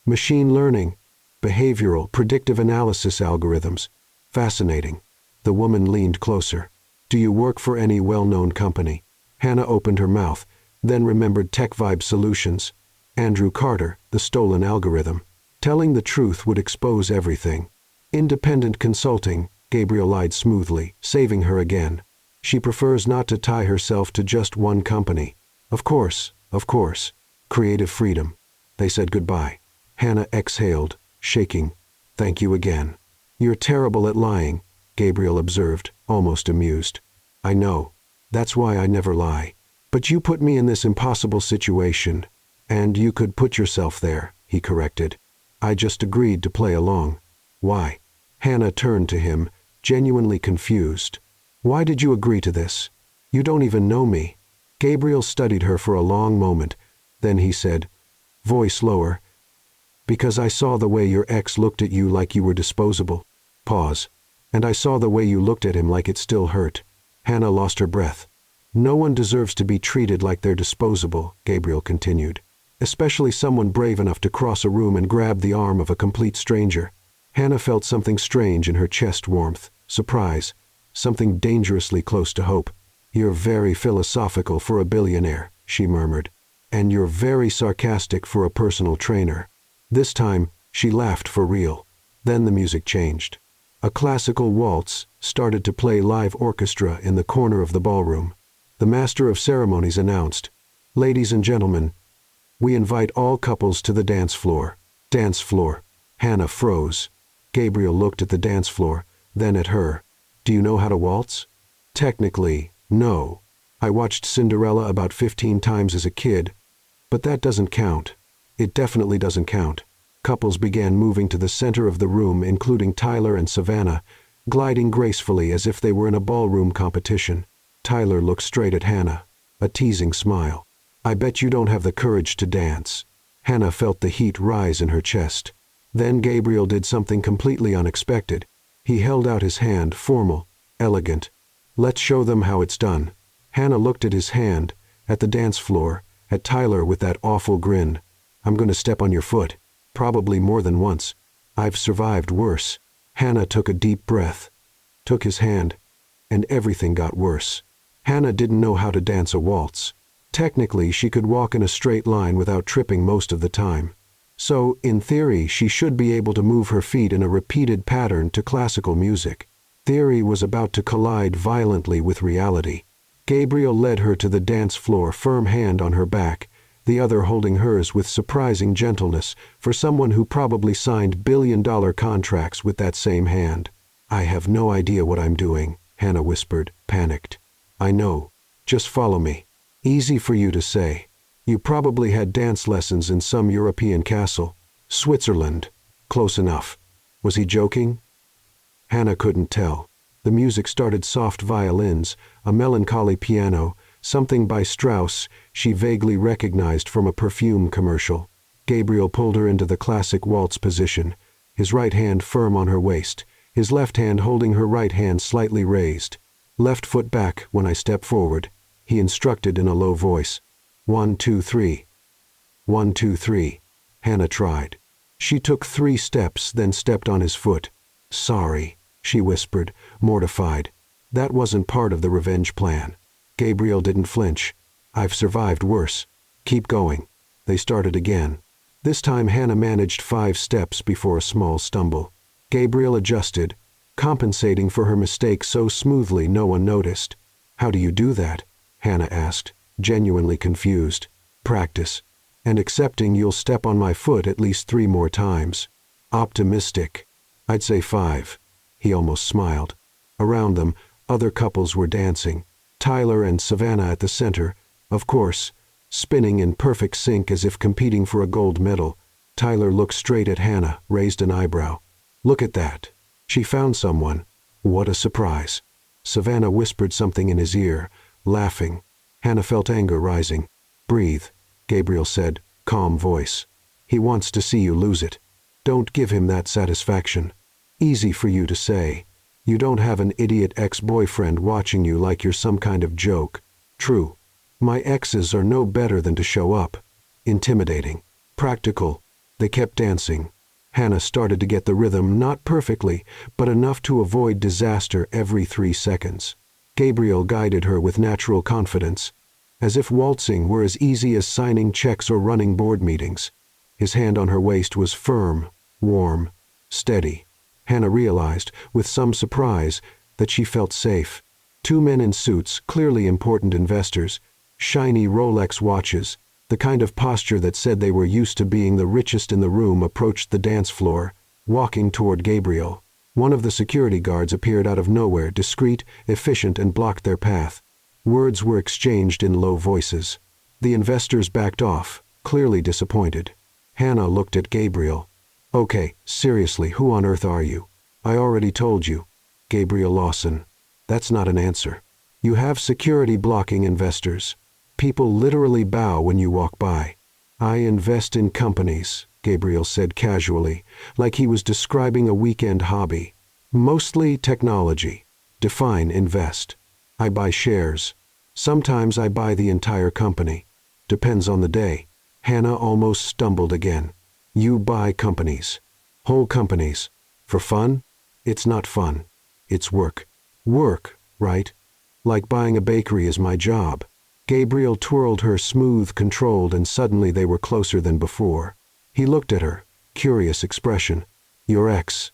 Machine learning. Behavioral, predictive analysis algorithms. Fascinating. The woman leaned closer. Do you work for any well-known company? Hannah opened her mouth, then remembered Tech Vibe Solutions. Andrew Carter, the stolen algorithm. Telling the truth would expose everything. Independent consulting, Gabriel lied smoothly, saving her again. She prefers not to tie herself to just one company. Of course. Creative freedom. They said goodbye. Hannah exhaled, shaking. Thank you again. You're terrible at lying, Gabriel observed, almost amused. I know. That's why I never lie. But you put me in this impossible situation. And you could put yourself there, he corrected. I just agreed to play along. Why? Hannah turned to him, genuinely confused. Why did you agree to this? You don't even know me. Gabriel studied her for a long moment. Then he said, voice lower, because I saw the way your ex looked at you like you were disposable. Pause. And I saw the way you looked at him like it still hurt. Hannah lost her breath. No one deserves to be treated like they're disposable, Gabriel continued. Especially someone brave enough to cross a room and grab the arm of a complete stranger. Hannah felt something strange in her chest warmth, surprise, something dangerously close to hope. You're very philosophical for a billionaire, she murmured. And you're very sarcastic for a personal trainer. This time, she laughed for real. Then the music changed. A classical waltz started to play live orchestra in the corner of the ballroom. The master of ceremonies announced, Ladies and gentlemen, we invite all couples to the dance floor. Dance floor. Hannah froze. Gabriel looked at the dance floor, then at her. Do you know how to waltz? Technically, no. I watched Cinderella about 15 times as a kid, but that doesn't count. It definitely doesn't count. Couples began moving to the center of the room, including Tyler and Savannah, gliding gracefully as if they were in a ballroom competition. Tyler looked straight at Hannah, a teasing smile. I bet you don't have the courage to dance. Hannah felt the heat rise in her chest. Then Gabriel did something completely unexpected. He held out his hand, formal, elegant. "Let's show them how it's done." Hannah looked at his hand, at the dance floor, at Tyler with that awful grin. "I'm going to step on your foot. Probably more than once. I've survived worse." Hannah took a deep breath, took his hand, and everything got worse. Hannah didn't know how to dance a waltz. Technically, she could walk in a straight line without tripping most of the time. So, in theory, she should be able to move her feet in a repeated pattern to classical music. Theory was about to collide violently with reality. Gabriel led her to the dance floor, firm hand on her back, the other holding hers with surprising gentleness for someone who probably signed billion-dollar contracts with that same hand. "I have no idea what I'm doing," Hannah whispered, panicked. "I know. Just follow me." "Easy for you to say. You probably had dance lessons in some European castle. Switzerland. Close enough." Was he joking? Hannah couldn't tell. The music started, soft violins, a melancholy piano, something by Strauss she vaguely recognized from a perfume commercial. Gabriel pulled her into the classic waltz position, his right hand firm on her waist, his left hand holding her right hand slightly raised. "Left foot back when I step forward," he instructed in a low voice. 1, 2, 3. 1, 2, 3. Hannah tried. She took 3 steps, then stepped on his foot. "Sorry," she whispered, mortified. That wasn't part of the revenge plan. Gabriel didn't flinch. "I've survived worse. Keep going." They started again. This time Hannah managed 5 steps before a small stumble. Gabriel adjusted, compensating for her mistake so smoothly no one noticed. "How do you do that?" Hannah asked, genuinely confused. "Practice. And accepting you'll step on my foot at least 3 more times." "Optimistic. I'd say 5. He almost smiled. Around them, other couples were dancing. Tyler and Savannah at the center, of course, spinning in perfect sync as if competing for a gold medal. Tyler looked straight at Hannah, raised an eyebrow. "Look at that. She found someone. What a surprise." Savannah whispered something in his ear, laughing. Hannah felt anger rising. "Breathe," Gabriel said, calm voice. "He wants to see you lose it. Don't give him that satisfaction." "Easy for you to say. You don't have an idiot ex-boyfriend watching you like you're some kind of joke." "True. My exes are no better than to show up. Intimidating. Practical." They kept dancing. Hannah started to get the rhythm, not perfectly, but enough to avoid disaster every 3 seconds. Gabriel guided her with natural confidence, as if waltzing were as easy as signing checks or running board meetings. His hand on her waist was firm, warm, steady. Hannah realized, with some surprise, that she felt safe. 2 men in suits, clearly important investors, shiny Rolex watches, the kind of posture that said they were used to being the richest in the room, approached the dance floor, walking toward Gabriel. One of the security guards appeared out of nowhere, discreet, efficient, and blocked their path. Words were exchanged in low voices. The investors backed off, clearly disappointed. Hannah looked at Gabriel. "Okay, seriously, who on earth are you?" "I already told you." "Gabriel Lawson." "That's not an answer. You have security blocking investors. People literally bow when you walk by." "I invest in companies," Gabriel said casually, like he was describing a weekend hobby. "Mostly technology." "Define invest." "I buy shares. Sometimes I buy the entire company. Depends on the day." Hannah almost stumbled again. "You buy companies. Whole companies. For fun?" "It's not fun. It's work." "Work, right? Like buying a bakery is my job." Gabriel twirled her, smooth, controlled, and suddenly they were closer than before. He looked at her, curious expression. "Your ex,"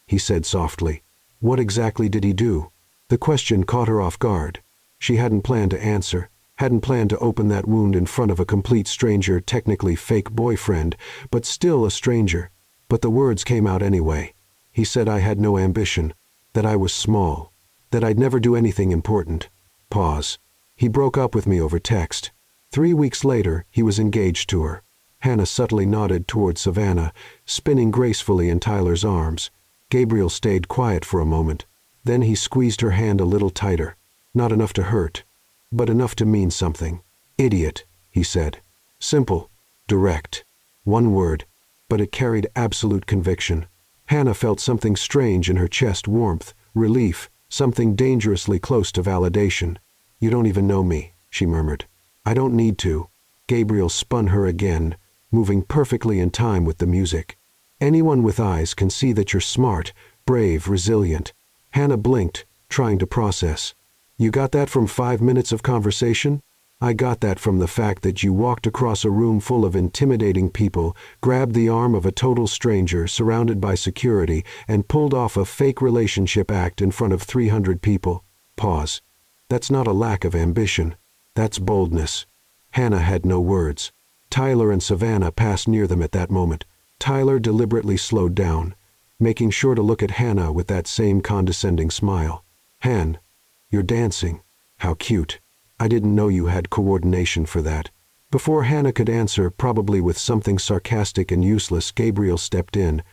he said softly. "What exactly did he do?" The question caught her off guard. She hadn't planned to answer, hadn't planned to open that wound in front of a complete stranger, technically fake boyfriend, but still a stranger. But the words came out anyway. "He said I had no ambition, that I was small, that I'd never do anything important." Pause. "He broke up with me over text. 3 weeks later, he was engaged to her." Hannah subtly nodded toward Savannah, spinning gracefully in Tyler's arms. Gabriel stayed quiet for a moment. Then he squeezed her hand a little tighter. Not enough to hurt, but enough to mean something. "Idiot," he said. Simple. Direct. One word, but it carried absolute conviction. Hannah felt something strange in her chest, warmth, relief, something dangerously close to validation. "You don't even know me," she murmured. "I don't need to." Gabriel spun her again, moving perfectly in time with the music. "Anyone with eyes can see that you're smart, brave, resilient." Hannah blinked, trying to process. "You got that from 5 minutes of conversation?" "I got that from the fact that you walked across a room full of intimidating people, grabbed the arm of a total stranger surrounded by security, and pulled off a fake relationship act in front of 300 people." Pause. "That's not a lack of ambition. That's boldness." Hannah had no words. Tyler and Savannah passed near them at that moment. Tyler deliberately slowed down, making sure to look at Hannah with that same condescending smile. "Han, you're dancing. How cute. I didn't know you had coordination for that." Before Hannah could answer, probably with something sarcastic and useless, Gabriel stepped in.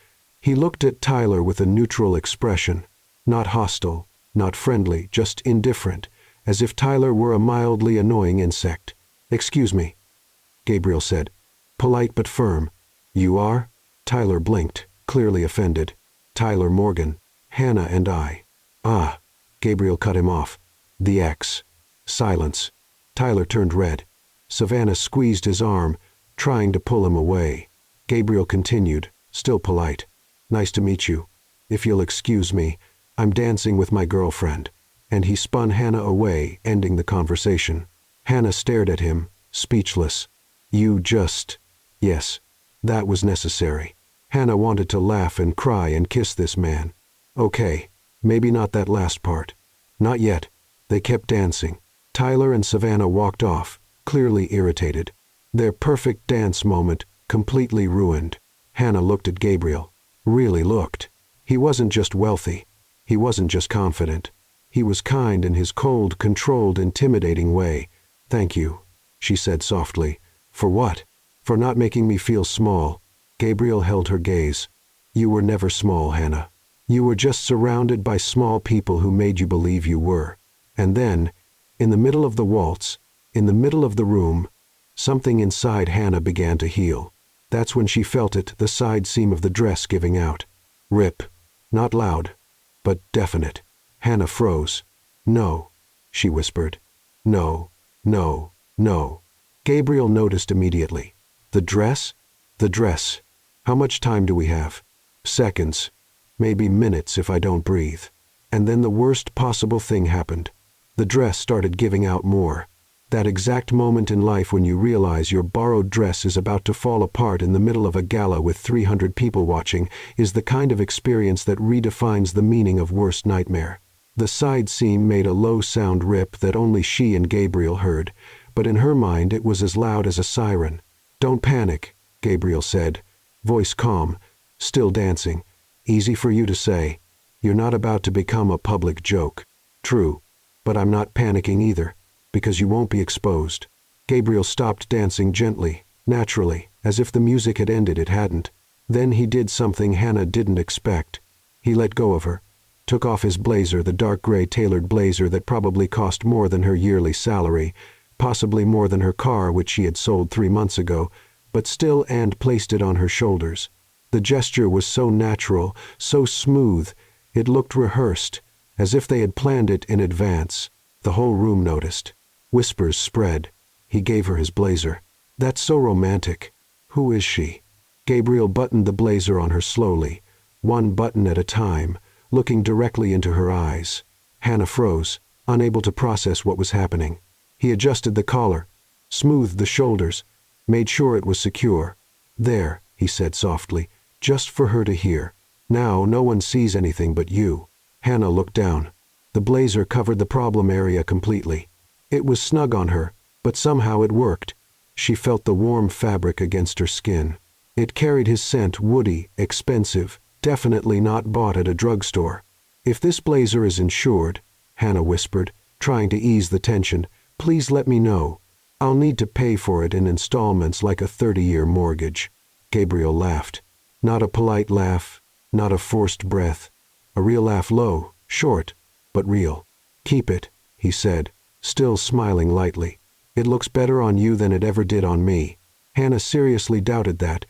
He looked at Tyler with a neutral expression. Not hostile, not friendly, just indifferent, as if Tyler were a mildly annoying insect. "Excuse me," Gabriel said, polite but firm. "You are?" Tyler blinked, clearly offended. "Tyler Morgan. Hannah and I." "Ah," Gabriel cut him off. "The ex." Silence. Tyler turned red. Savannah squeezed his arm, trying to pull him away. Gabriel continued, still polite. "Nice to meet you. If you'll excuse me, I'm dancing with my girlfriend." And he spun Hannah away, ending the conversation. Hannah stared at him, speechless. "You just..." Yes, that was necessary. Hannah wanted to laugh and cry and kiss this man. Okay, maybe not that last part. Not yet. They kept dancing. Tyler and Savannah walked off, clearly irritated. Their perfect dance moment completely ruined. Hannah looked at Gabriel. Really looked. He wasn't just wealthy. He wasn't just confident. He was kind in his cold, controlled, intimidating way. "Thank you," she said softly. "For what?" "For not making me feel small." Gabriel held her gaze. "You were never small, Hannah. You were just surrounded by small people who made you believe you were." And then, in the middle of the waltz, in the middle of the room, something inside Hannah began to heal. That's when she felt it, the side seam of the dress giving out. Rip. Not loud, but definite. Hannah froze. "No," she whispered. "No, no, no." Gabriel noticed immediately. "The dress? The dress. How much time do we have?" "Seconds. Maybe minutes if I don't breathe." And then the worst possible thing happened. The dress started giving out more. That exact moment in life when you realize your borrowed dress is about to fall apart in the middle of a gala with 300 people watching is the kind of experience that redefines the meaning of worst nightmare. The side seam made a low sound rip that only she and Gabriel heard, but in her mind it was as loud as a siren. "Don't panic," Gabriel said, voice calm, still dancing. "Easy for you to say. You're not about to become a public joke." "True. But I'm not panicking either, because you won't be exposed." Gabriel stopped dancing gently, naturally, as if the music had ended. It hadn't. Then he did something Hannah didn't expect. He let go of her, took off his blazer, the dark gray tailored blazer that probably cost more than her yearly salary, possibly more than her car which she had sold 3 months ago, but still, and placed it on her shoulders. The gesture was so natural, so smooth, it looked rehearsed, as if they had planned it in advance. The whole room noticed. Whispers spread. He gave her his blazer. "That's so romantic. Who is she?" Gabriel buttoned the blazer on her slowly, one button at a time, looking directly into her eyes. Hannah froze, unable to process what was happening. He adjusted the collar, smoothed the shoulders, made sure it was secure. "There," he said softly, just for her to hear. "Now no one sees anything but you." Hannah looked down. The blazer covered the problem area completely. It was snug on her, but somehow it worked. She felt the warm fabric against her skin. It carried his scent, woody, expensive, definitely not bought at a drugstore. "If this blazer is insured," Hannah whispered, trying to ease the tension, "please let me know. I'll need to pay for it in installments like a 30-year mortgage." Gabriel laughed. Not a polite laugh, not a forced breath. A real laugh, low, short, but real. "Keep it," he said, still smiling lightly. "It looks better on you than it ever did on me." Hannah seriously doubted that,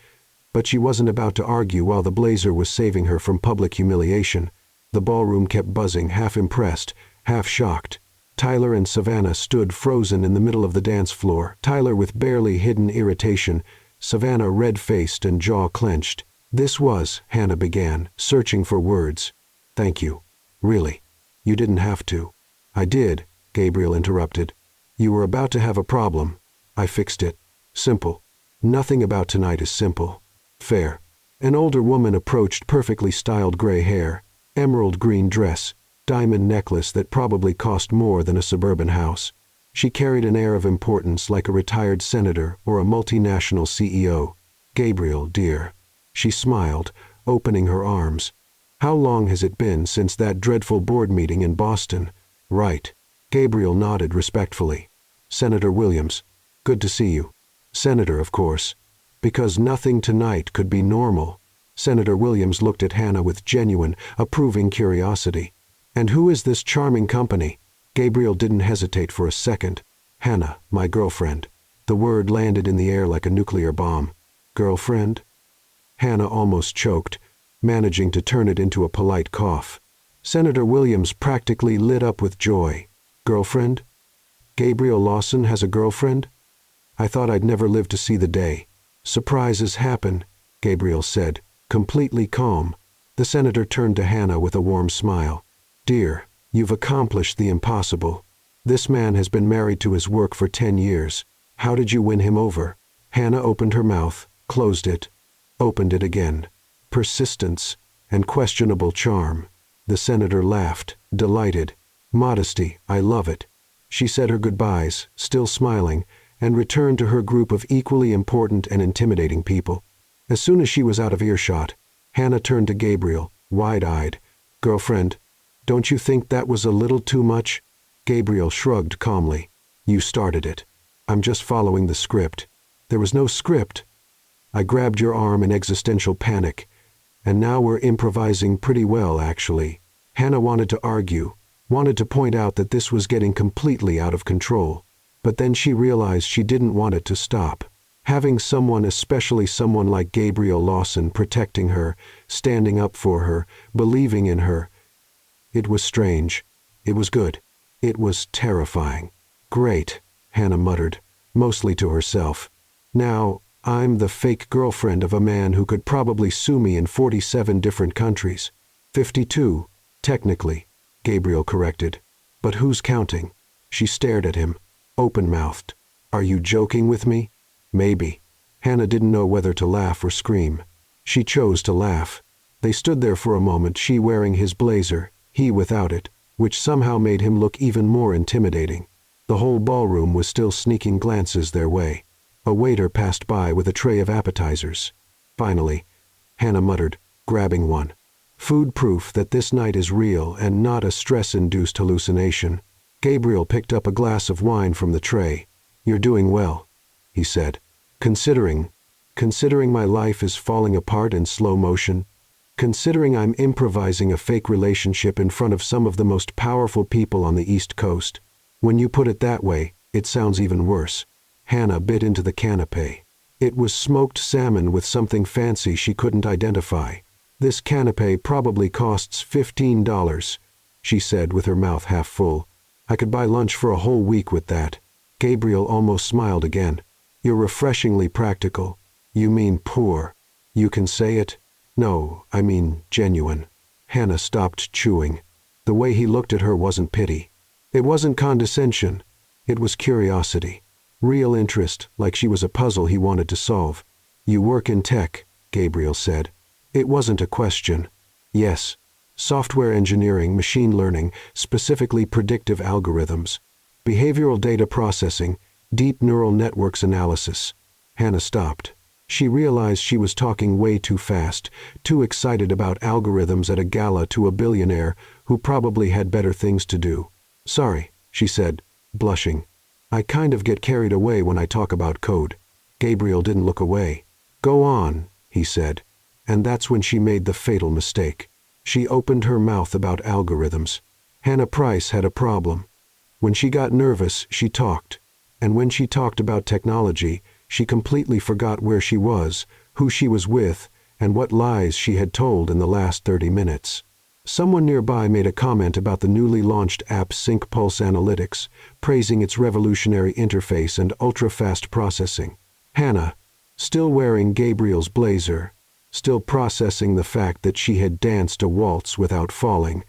But she wasn't about to argue while the blazer was saving her from public humiliation. The ballroom kept buzzing, half impressed, half shocked. Tyler and Savannah stood frozen in the middle of the dance floor, Tyler with barely hidden irritation, Savannah red-faced and jaw clenched. "This was," Hannah began, searching for words. "Thank you. Really. You didn't have to." "I did," Gabriel interrupted. "You were about to have a problem. I fixed it. Simple. Nothing about tonight is simple. Fair." An older woman approached, perfectly styled gray hair, emerald green dress, diamond necklace that probably cost more than a suburban house. She carried an air of importance like a retired senator or a multinational CEO. "Gabriel, dear." She smiled, opening her arms. "How long has it been since that dreadful board meeting in Boston?" "Right." Gabriel nodded respectfully. "Senator Williams. Good to see you." "Senator, of course. Because nothing tonight could be normal." Senator Williams looked at Hannah with genuine, approving curiosity. "And who is this charming company?" Gabriel didn't hesitate for a second. "Hannah, my girlfriend." The word landed in the air like a nuclear bomb. "Girlfriend?" Hannah almost choked, managing to turn it into a polite cough. Senator Williams practically lit up with joy. "Girlfriend? Gabriel Lawson has a girlfriend? I thought I'd never live to see the day." "Surprises happen," Gabriel said, completely calm. The senator turned to Hannah with a warm smile. "Dear, you've accomplished the impossible. This man has been married to his work for 10 years. How did you win him over?" Hannah opened her mouth, closed it, opened it again. "Persistence and questionable charm." The senator laughed, delighted. "Modesty, I love it." She said her goodbyes, still smiling, and returned to her group of equally important and intimidating people. As soon as she was out of earshot, Hannah turned to Gabriel, wide-eyed. "Girlfriend, don't you think that was a little too much?" Gabriel shrugged calmly. "You started it. I'm just following the script." "There was no script." "I grabbed your arm in existential panic, and now we're improvising pretty well, actually." Hannah wanted to argue, wanted to point out that this was getting completely out of control, but then she realized she didn't want it to stop. Having someone, especially someone like Gabriel Lawson, protecting her, standing up for her, believing in her. It was strange. It was good. It was terrifying. "Great," Hannah muttered, mostly to herself. "Now, I'm the fake girlfriend of a man who could probably sue me in 47 different countries." 52, technically, Gabriel corrected. "But who's counting?" She stared at him, open-mouthed. "Are you joking with me?" "Maybe." Hannah didn't know whether to laugh or scream. She chose to laugh. They stood there for a moment, she wearing his blazer, he without it, which somehow made him look even more intimidating. The whole ballroom was still sneaking glances their way. A waiter passed by with a tray of appetizers. Finally, Hannah muttered, grabbing one. Food proof that this night is real and not a stress-induced hallucination. Gabriel picked up a glass of wine from the tray. "You're doing well," he said. Considering my life is falling apart in slow motion. Considering I'm improvising a fake relationship in front of some of the most powerful people on the East Coast. When you put it that way, it sounds even worse." Hannah bit into the canapé. It was smoked salmon with something fancy she couldn't identify. "This canapé probably costs $15, she said with her mouth half full. "I could buy lunch for a whole week with that." Gabriel almost smiled again. "You're refreshingly practical." "You mean poor. You can say it?" "No, I mean genuine." Hannah stopped chewing. The way he looked at her wasn't pity. It wasn't condescension. It was curiosity. Real interest, like she was a puzzle he wanted to solve. "You work in tech," Gabriel said. It wasn't a question. "Yes. Software engineering, machine learning, specifically predictive algorithms. Behavioral data processing, deep neural networks analysis." Hannah stopped. She realized she was talking way too fast, too excited about algorithms at a gala to a billionaire who probably had better things to do. "Sorry," she said, blushing. "I kind of get carried away when I talk about code." Gabriel didn't look away. "Go on," he said. And that's when she made the fatal mistake. She opened her mouth about algorithms. Hannah Price had a problem. When she got nervous, she talked. And when she talked about technology, she completely forgot where she was, who she was with, and what lies she had told in the last 30 minutes. Someone nearby made a comment about the newly launched app Sync Pulse Analytics, praising its revolutionary interface and ultra-fast processing. Hannah, still wearing Gabriel's blazer, still processing the fact that she had danced a waltz without falling,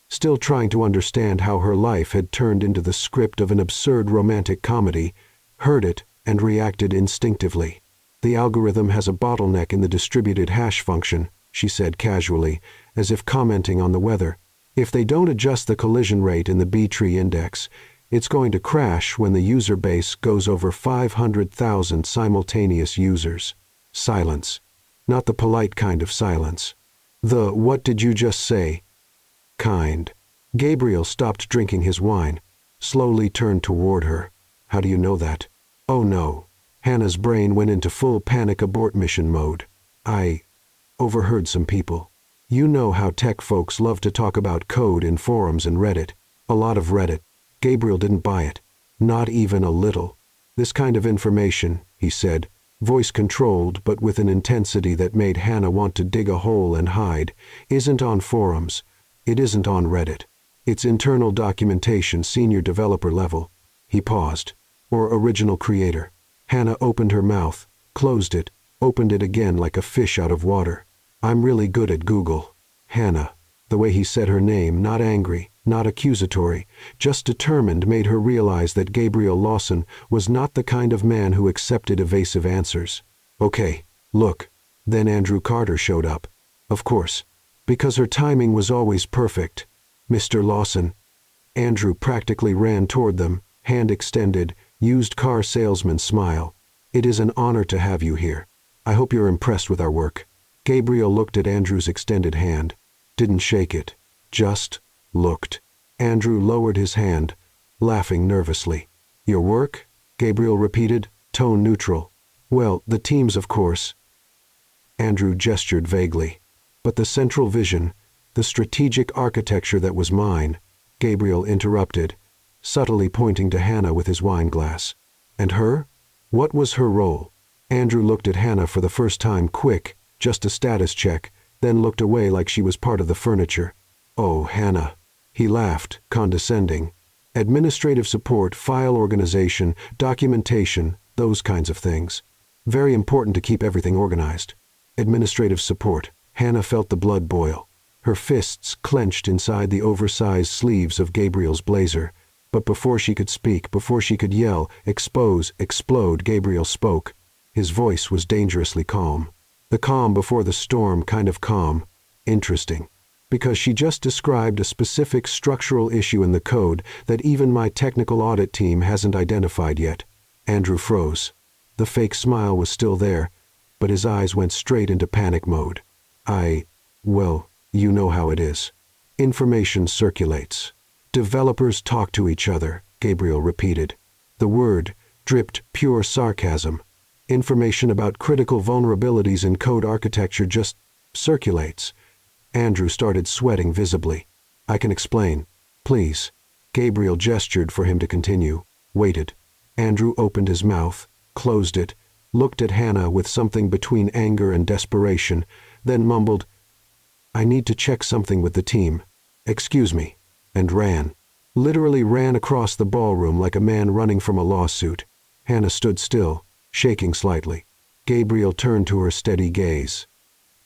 still trying to understand how her life had turned into the script of an absurd romantic comedy, heard it and reacted instinctively. "The algorithm has a bottleneck in the distributed hash function," she said casually, as if commenting on the weather. "If they don't adjust the collision rate in the B-tree index, it's going to crash when the user base goes over 500,000 simultaneous users." Silence. Not the polite kind of silence. The "what did you just say?" kind. Gabriel stopped drinking his wine, slowly turned toward her. "How do you know that?" "Oh no." Hannah's brain went into full panic abort mission mode. "I overheard some people. You know how tech folks love to talk about code in forums and Reddit. A lot of Reddit." Gabriel didn't buy it. Not even a little. "This kind of information," he said, voice controlled but with an intensity that made Hannah want to dig a hole and hide, "isn't on forums. It isn't on Reddit. It's internal documentation, senior developer level." He paused. "Or original creator." Hannah opened her mouth, closed it, opened it again like a fish out of water. "I'm really good at Google." Hannah. The way he said her name, not angry, not accusatory, just determined, made her realize that Gabriel Lawson was not the kind of man who accepted evasive answers. "Okay, look." Then Andrew Carter showed up. Of course. Because her timing was always perfect. "Mr. Lawson." Andrew practically ran toward them, hand extended, used car salesman smile. "It is an honor to have you here. I hope you're impressed with our work." Gabriel looked at Andrew's extended hand. Didn't shake it. Just looked. Andrew lowered his hand, laughing nervously. "Your work?" Gabriel repeated, tone neutral. "Well, the teams, of course." Andrew gestured vaguely. "But the central vision, the strategic architecture that was mine," Gabriel interrupted, subtly pointing to Hannah with his wine glass. "And her? What was her role?" Andrew looked at Hannah for the first time, quick, just a status check, then looked away like she was part of the furniture. "Oh, Hannah." He laughed, condescending. "Administrative support, file organization, documentation, those kinds of things. Very important to keep everything organized." Administrative support. Hannah felt the blood boil. Her fists clenched inside the oversized sleeves of Gabriel's blazer. But before she could speak, before she could yell, expose, explode, Gabriel spoke. His voice was dangerously calm. The calm before the storm kind of calm. Interesting. Because she just described a specific structural issue in the code that even my technical audit team hasn't identified yet. Andrew froze. The fake smile was still there, but his eyes went straight into panic mode. Well, you know how it is. Information circulates. Developers talk to each other, Gabriel repeated. The word dripped pure sarcasm. Information about critical vulnerabilities in code architecture just circulates. Andrew started sweating visibly. "I can explain. Please." Gabriel gestured for him to continue, waited. Andrew opened his mouth, closed it, looked at Hannah with something between anger and desperation, then mumbled, "I need to check something with the team. Excuse me," and ran. Literally ran across the ballroom like a man running from a lawsuit. Hannah stood still, shaking slightly. Gabriel turned to her steady gaze.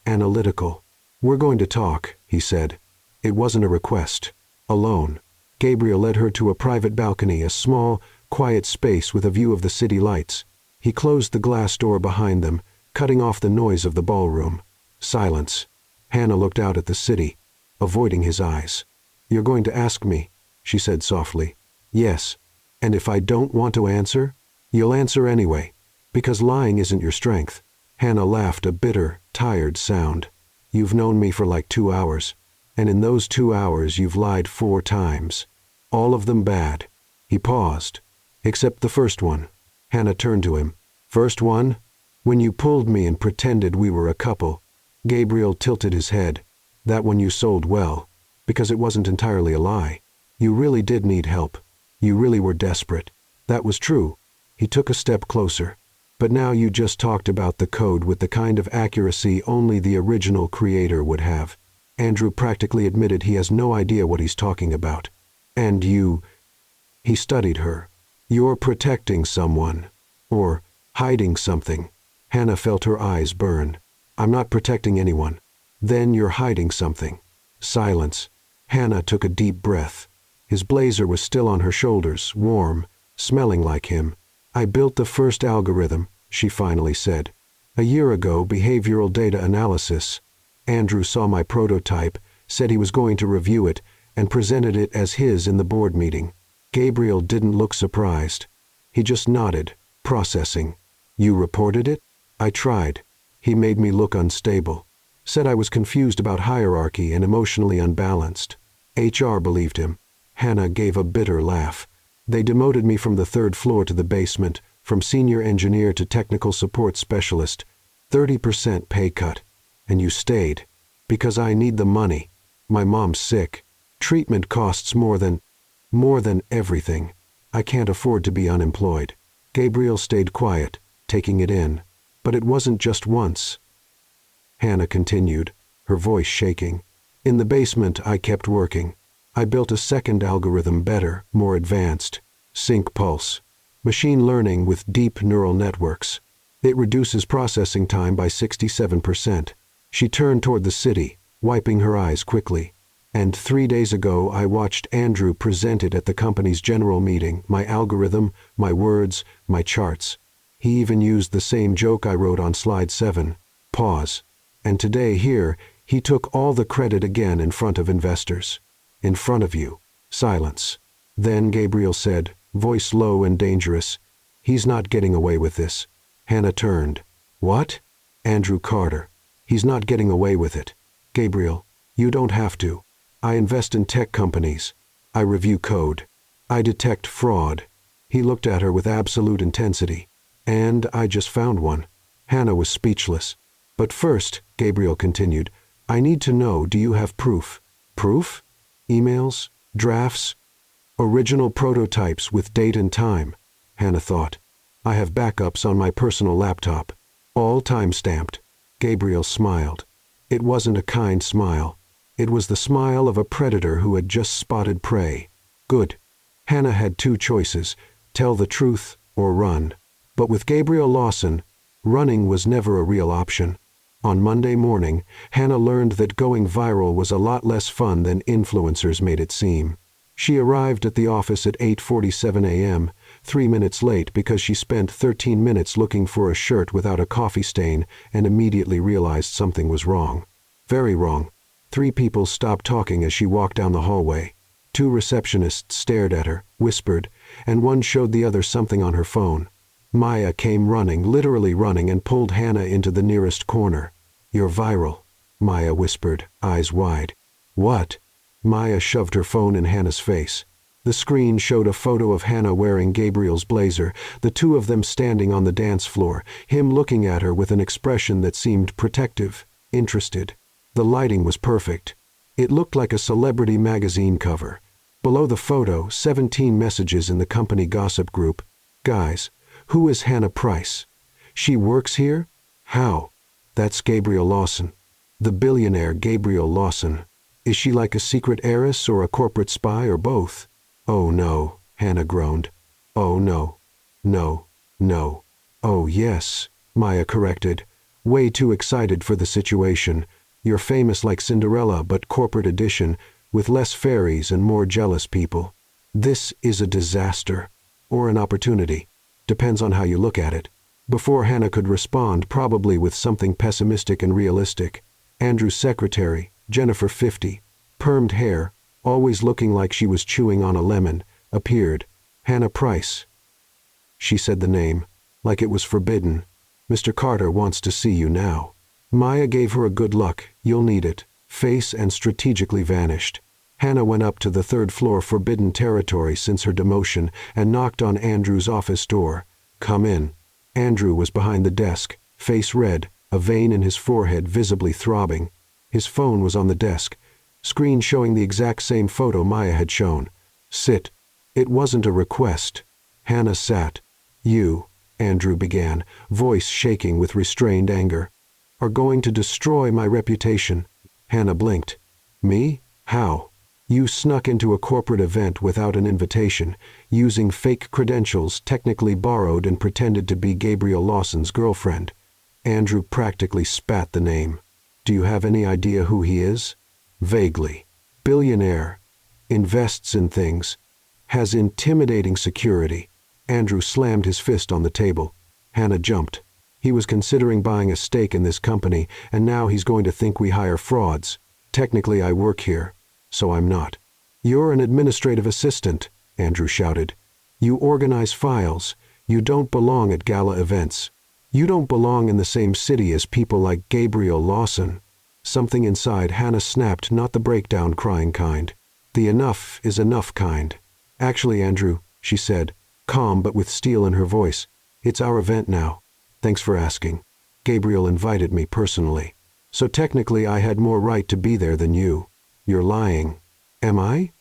"Analytical. We're going to talk," he said. It wasn't a request. Alone. Gabriel led her to a private balcony, a small, quiet space with a view of the city lights. He closed the glass door behind them, cutting off the noise of the ballroom. Silence. Hannah looked out at the city, avoiding his eyes. "You're going to ask me," she said softly. "Yes. And if I don't want to answer, you'll answer anyway, because lying isn't your strength." Hannah laughed, a bitter, tired sound. "You've known me for like 2 hours, and in those 2 hours you've lied 4 times. All of them bad." He paused. "Except the first one." Hannah turned to him. "First one? When you pulled me and pretended we were a couple." Gabriel tilted his head. "That one you sold well, because it wasn't entirely a lie. You really did need help. You really were desperate. That was true." He took a step closer. But now you just talked about the code with the kind of accuracy only the original creator would have. Andrew practically admitted he has no idea what he's talking about. And you... He studied her. You're protecting someone. Or hiding something. Hannah felt her eyes burn. I'm not protecting anyone. Then you're hiding something. Silence. Hannah took a deep breath. His blazer was still on her shoulders, warm, smelling like him. I built the first algorithm, she finally said. A year ago, behavioral data analysis. Andrew saw my prototype, said he was going to review it, and presented it as his in the board meeting. Gabriel didn't look surprised. He just nodded, processing. You reported it? I tried. He made me look unstable. Said I was confused about hierarchy and emotionally unbalanced. HR believed him. Hannah gave a bitter laugh. They demoted me from the third floor to the basement, from senior engineer to technical support specialist. 30% pay cut. And you stayed. Because I need the money. My mom's sick. Treatment costs more than everything. I can't afford to be unemployed. Gabriel stayed quiet, taking it in. But it wasn't just once. Hannah continued, her voice shaking. In the basement, I kept working. I built a second algorithm better, more advanced. Sync pulse. Machine learning with deep neural networks. It reduces processing time by 67%. She turned toward the city, wiping her eyes quickly. And 3 days ago, I watched Andrew present it at the company's general meeting, my algorithm, my words, my charts. He even used the same joke I wrote on slide 7. Pause. And today here, he took all the credit again in front of investors. In front of you. Silence. Then Gabriel said, voice low and dangerous, he's not getting away with this. Hannah turned. What? Andrew Carter. He's not getting away with it. Gabriel, you don't have to. I invest in tech companies. I review code. I detect fraud. He looked at her with absolute intensity. And I just found one. Hannah was speechless. But first, Gabriel continued, I need to know, do you have proof? Proof? Emails? Drafts? Original prototypes with date and time, Hannah thought. I have backups on my personal laptop. All time-stamped. Gabriel smiled. It wasn't a kind smile. It was the smile of a predator who had just spotted prey. Good. Hannah had two choices, tell the truth or run. But with Gabriel Lawson, running was never a real option. On Monday morning, Hannah learned that going viral was a lot less fun than influencers made it seem. She arrived at the office at 8:47 a.m., 3 minutes late because she spent 13 minutes looking for a shirt without a coffee stain and immediately realized something was wrong. Very wrong. 3 people stopped talking as she walked down the hallway. 2 receptionists stared at her, whispered, and one showed the other something on her phone. Maya came running, literally running, and pulled Hannah into the nearest corner. You're viral, Maya whispered, eyes wide. What? Maya shoved her phone in Hannah's face. The screen showed a photo of Hannah wearing Gabriel's blazer, the two of them standing on the dance floor, him looking at her with an expression that seemed protective, interested. The lighting was perfect. It looked like a celebrity magazine cover. Below the photo, 17 messages in the company gossip group. Guys, who is Hannah Price? She works here? How? That's Gabriel Lawson. The billionaire Gabriel Lawson. Is she like a secret heiress or a corporate spy or both? Oh no, Hannah groaned. Oh no. No. No. Oh yes, Maya corrected. Way too excited for the situation. You're famous like Cinderella, but corporate edition, with less fairies and more jealous people. This is a disaster. Or an opportunity. Depends on how you look at it. Before Hannah could respond, probably with something pessimistic and realistic, Andrew's secretary, Jennifer 50, permed hair, always looking like she was chewing on a lemon, appeared. Hannah Price. She said the name, like it was forbidden. Mr. Carter wants to see you now. Maya gave her a good luck, you'll need it, face and strategically vanished. Hannah went up to the 3rd floor forbidden territory since her demotion and knocked on Andrew's office door. Come in. Andrew was behind the desk, face red, a vein in his forehead visibly throbbing. His phone was on the desk, screen showing the exact same photo Maya had shown. Sit. It wasn't a request. Hannah sat. You. Andrew began, voice shaking with restrained anger. "Are going to destroy my reputation." Hannah blinked. "Me? How?" "You snuck into a corporate event without an invitation, using fake credentials technically borrowed and pretended to be Gabriel Lawson's girlfriend." Andrew practically spat the name. "Do you have any idea who he is?" "Vaguely. Billionaire. Invests in things. Has intimidating security." Andrew slammed his fist on the table. Hannah jumped. "He was considering buying a stake in this company, and now he's going to think we hire frauds. Technically I work here, so I'm not." "You're an administrative assistant," Andrew shouted. "You organize files. You don't belong at gala events. You don't belong in the same city as people like Gabriel Lawson." Something inside Hannah snapped, not the breakdown crying kind. The enough is enough kind. "Actually, Andrew," she said, calm but with steel in her voice, "it's our event now. Thanks for asking. Gabriel invited me personally. So technically I had more right to be there than you." "You're lying." "Am I?"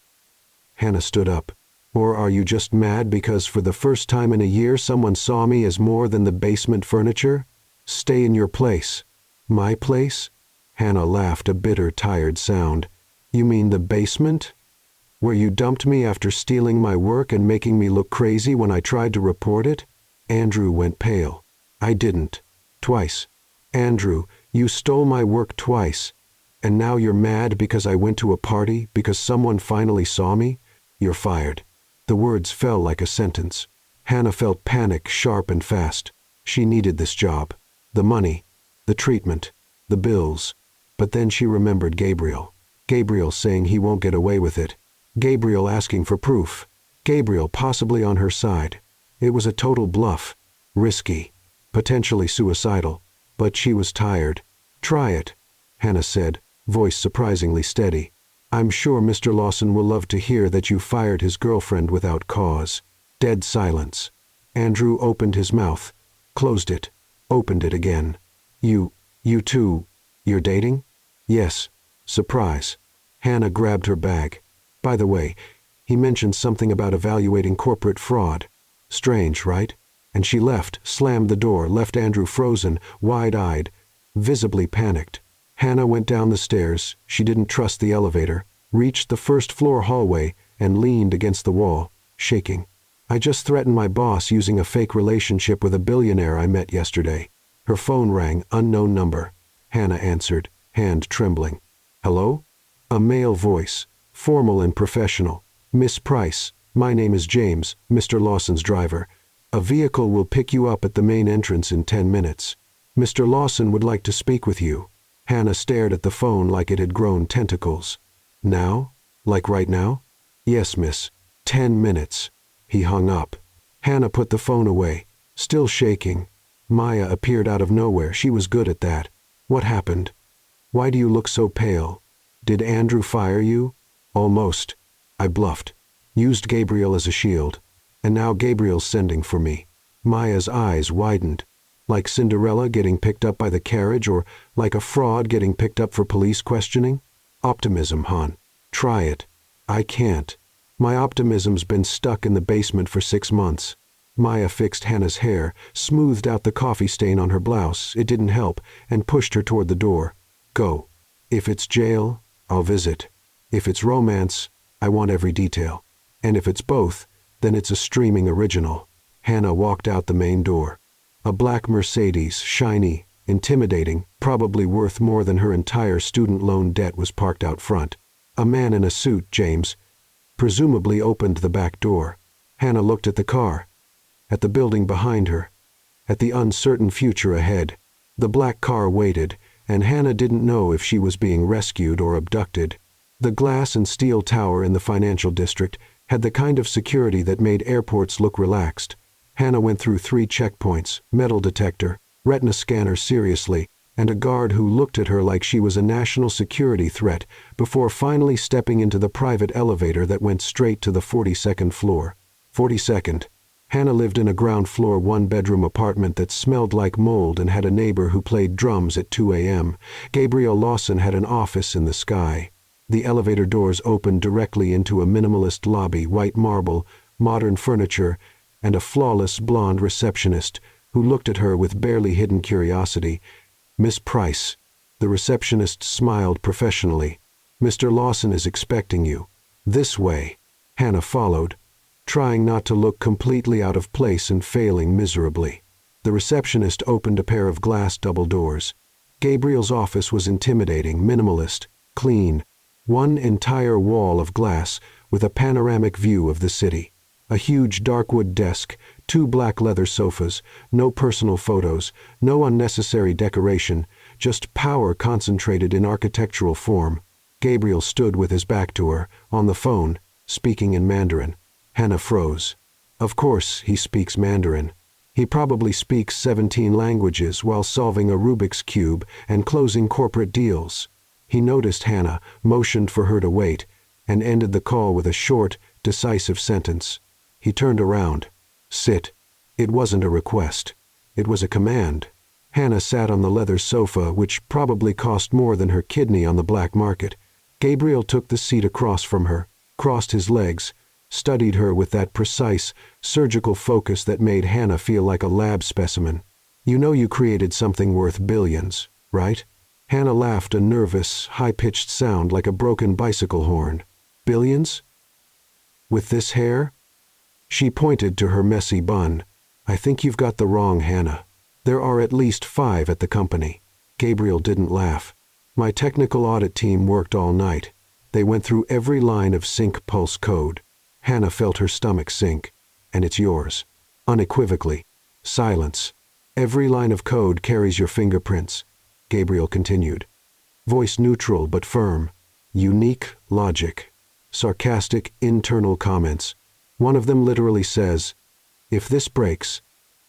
Hannah stood up. "Or are you just mad because for the first time in a year someone saw me as more than the basement furniture? Stay in your place." "My place?" Hannah laughed, a bitter, tired sound. "You mean the basement? Where you dumped me after stealing my work and making me look crazy when I tried to report it?" Andrew went pale. "I didn't. Twice. Andrew, you stole my work twice. And now you're mad because I went to a party, because someone finally saw me? You're fired." The words fell like a sentence. Hannah felt panic sharp and fast. She needed this job. The money, the treatment, the bills. But then she remembered Gabriel. Gabriel saying he won't get away with it. Gabriel asking for proof. Gabriel possibly on her side. It was a total bluff. Risky. Potentially suicidal. But she was tired. "Try it," Hannah said, voice surprisingly steady. "I'm sure Mr. Lawson will love to hear that you fired his girlfriend without cause." Dead silence. Andrew opened his mouth, closed it, opened it again. You two, you're dating?" "Yes." Surprise. Hannah grabbed her bag. "By the way, he mentioned something about evaluating corporate fraud. Strange, right?" And she left, slammed the door, left Andrew frozen, wide-eyed, visibly panicked. Hannah went down the stairs. She didn't trust the elevator, reached the first-floor hallway, and leaned against the wall, shaking. "I just threatened my boss using a fake relationship with a billionaire I met yesterday." Her phone rang, unknown number. Hannah answered, hand trembling. "Hello?" A male voice, formal and professional. "Miss Price, my name is James, Mr. Lawson's driver. A vehicle will pick you up at the main entrance in 10 minutes. Mr. Lawson would like to speak with you." Hannah stared at the phone like it had grown tentacles. "Now? Like right now?" "Yes, miss. 10 minutes." He hung up. Hannah put the phone away, still shaking. Maya appeared out of nowhere. She was good at that. "What happened? Why do you look so pale? Did Andrew fire you?" "Almost." I bluffed. Used Gabriel as a shield. And now Gabriel's sending for me. Maya's eyes widened. Like Cinderella getting picked up by the carriage, or like a fraud getting picked up for police questioning? Optimism, hon. Try it. I can't. My optimism's been stuck in the basement for 6 months. Maya fixed Hannah's hair, smoothed out the coffee stain on her blouse, it didn't help, and pushed her toward the door. "Go. If it's jail, I'll visit. If it's romance, I want every detail. And if it's both, then it's a streaming original." Hannah walked out the main door. A black Mercedes, shiny, intimidating, probably worth more than her entire student loan debt, was parked out front. A man in a suit, James, presumably opened the back door. Hannah looked at the car, at the building behind her, at the uncertain future ahead. The black car waited, and Hannah didn't know if she was being rescued or abducted. The glass and steel tower in the financial district had the kind of security that made airports look relaxed. Hannah went through 3 checkpoints, metal detector, retina scanner seriously, and a guard who looked at her like she was a national security threat before finally stepping into the private elevator that went straight to the 42nd floor. 42nd. Hannah lived in a ground-floor 1-bedroom apartment that smelled like mold and had a neighbor who played drums at 2 a.m. Gabriel Lawson had an office in the sky. The elevator doors opened directly into a minimalist lobby, white marble, modern furniture, and a flawless blonde receptionist who looked at her with barely hidden curiosity. "Miss Price." The receptionist smiled professionally. "Mr. Lawson is expecting you. This way." Hannah followed, trying not to look completely out of place and failing miserably. The receptionist opened a pair of glass double doors. Gabriel's office was intimidating, minimalist, clean. One entire wall of glass with a panoramic view of the city. A huge darkwood desk, 2 black leather sofas, no personal photos, no unnecessary decoration, just power concentrated in architectural form. Gabriel stood with his back to her, on the phone, speaking in Mandarin. Hannah froze. Of course he speaks Mandarin. He probably speaks 17 languages while solving a Rubik's Cube and closing corporate deals. He noticed Hannah, motioned for her to wait, and ended the call with a short, decisive sentence. He turned around. "Sit." It wasn't a request. It was a command. Hannah sat on the leather sofa, which probably cost more than her kidney on the black market. Gabriel took the seat across from her, crossed his legs, studied her with that precise, surgical focus that made Hannah feel like a lab specimen. "You know you created something worth billions, right?" Hannah laughed, a nervous, high-pitched sound like a broken bicycle horn. "Billions? With this hair?" She pointed to her messy bun. "I think you've got the wrong Hannah. There are at least 5 at the company." Gabriel didn't laugh. "My technical audit team worked all night. They went through every line of sync pulse code." Hannah felt her stomach sink. "And it's yours." Unequivocally. Silence. "Every line of code carries your fingerprints," Gabriel continued. Voice neutral but firm. "Unique logic." Sarcastic internal comments. One of them literally says, "If this breaks,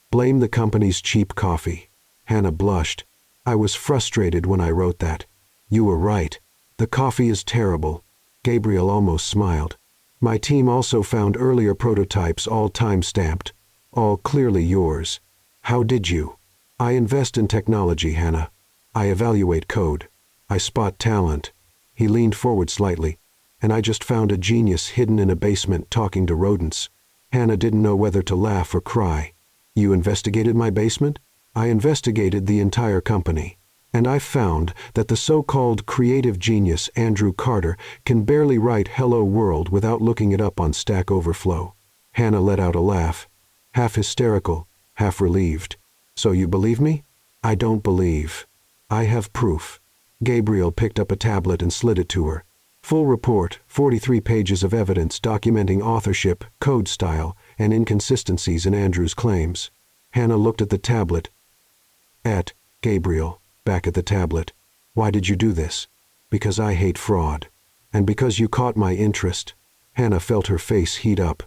blame the company's cheap coffee." Hannah blushed. "I was frustrated when I wrote that." "You were right. The coffee is terrible." Gabriel almost smiled. "My team also found earlier prototypes, all time-stamped, all clearly yours." "How did you?" "I invest in technology, Hannah. I evaluate code. I spot talent." He leaned forward slightly. "And I just found a genius hidden in a basement talking to rodents." Hannah didn't know whether to laugh or cry. "You investigated my basement?" "I investigated the entire company. And I found that the so-called creative genius Andrew Carter can barely write Hello World without looking it up on Stack Overflow." Hannah let out a laugh, half hysterical, half relieved. "So you believe me?" "I don't believe. I have proof." Gabriel picked up a tablet and slid it to her. Full report, 43 pages of evidence documenting authorship, code style, and inconsistencies in Andrew's claims. Hannah looked at the tablet. At Gabriel. Back at the tablet. "Why did you do this?" "Because I hate fraud. And because you caught my interest." Hannah felt her face heat up.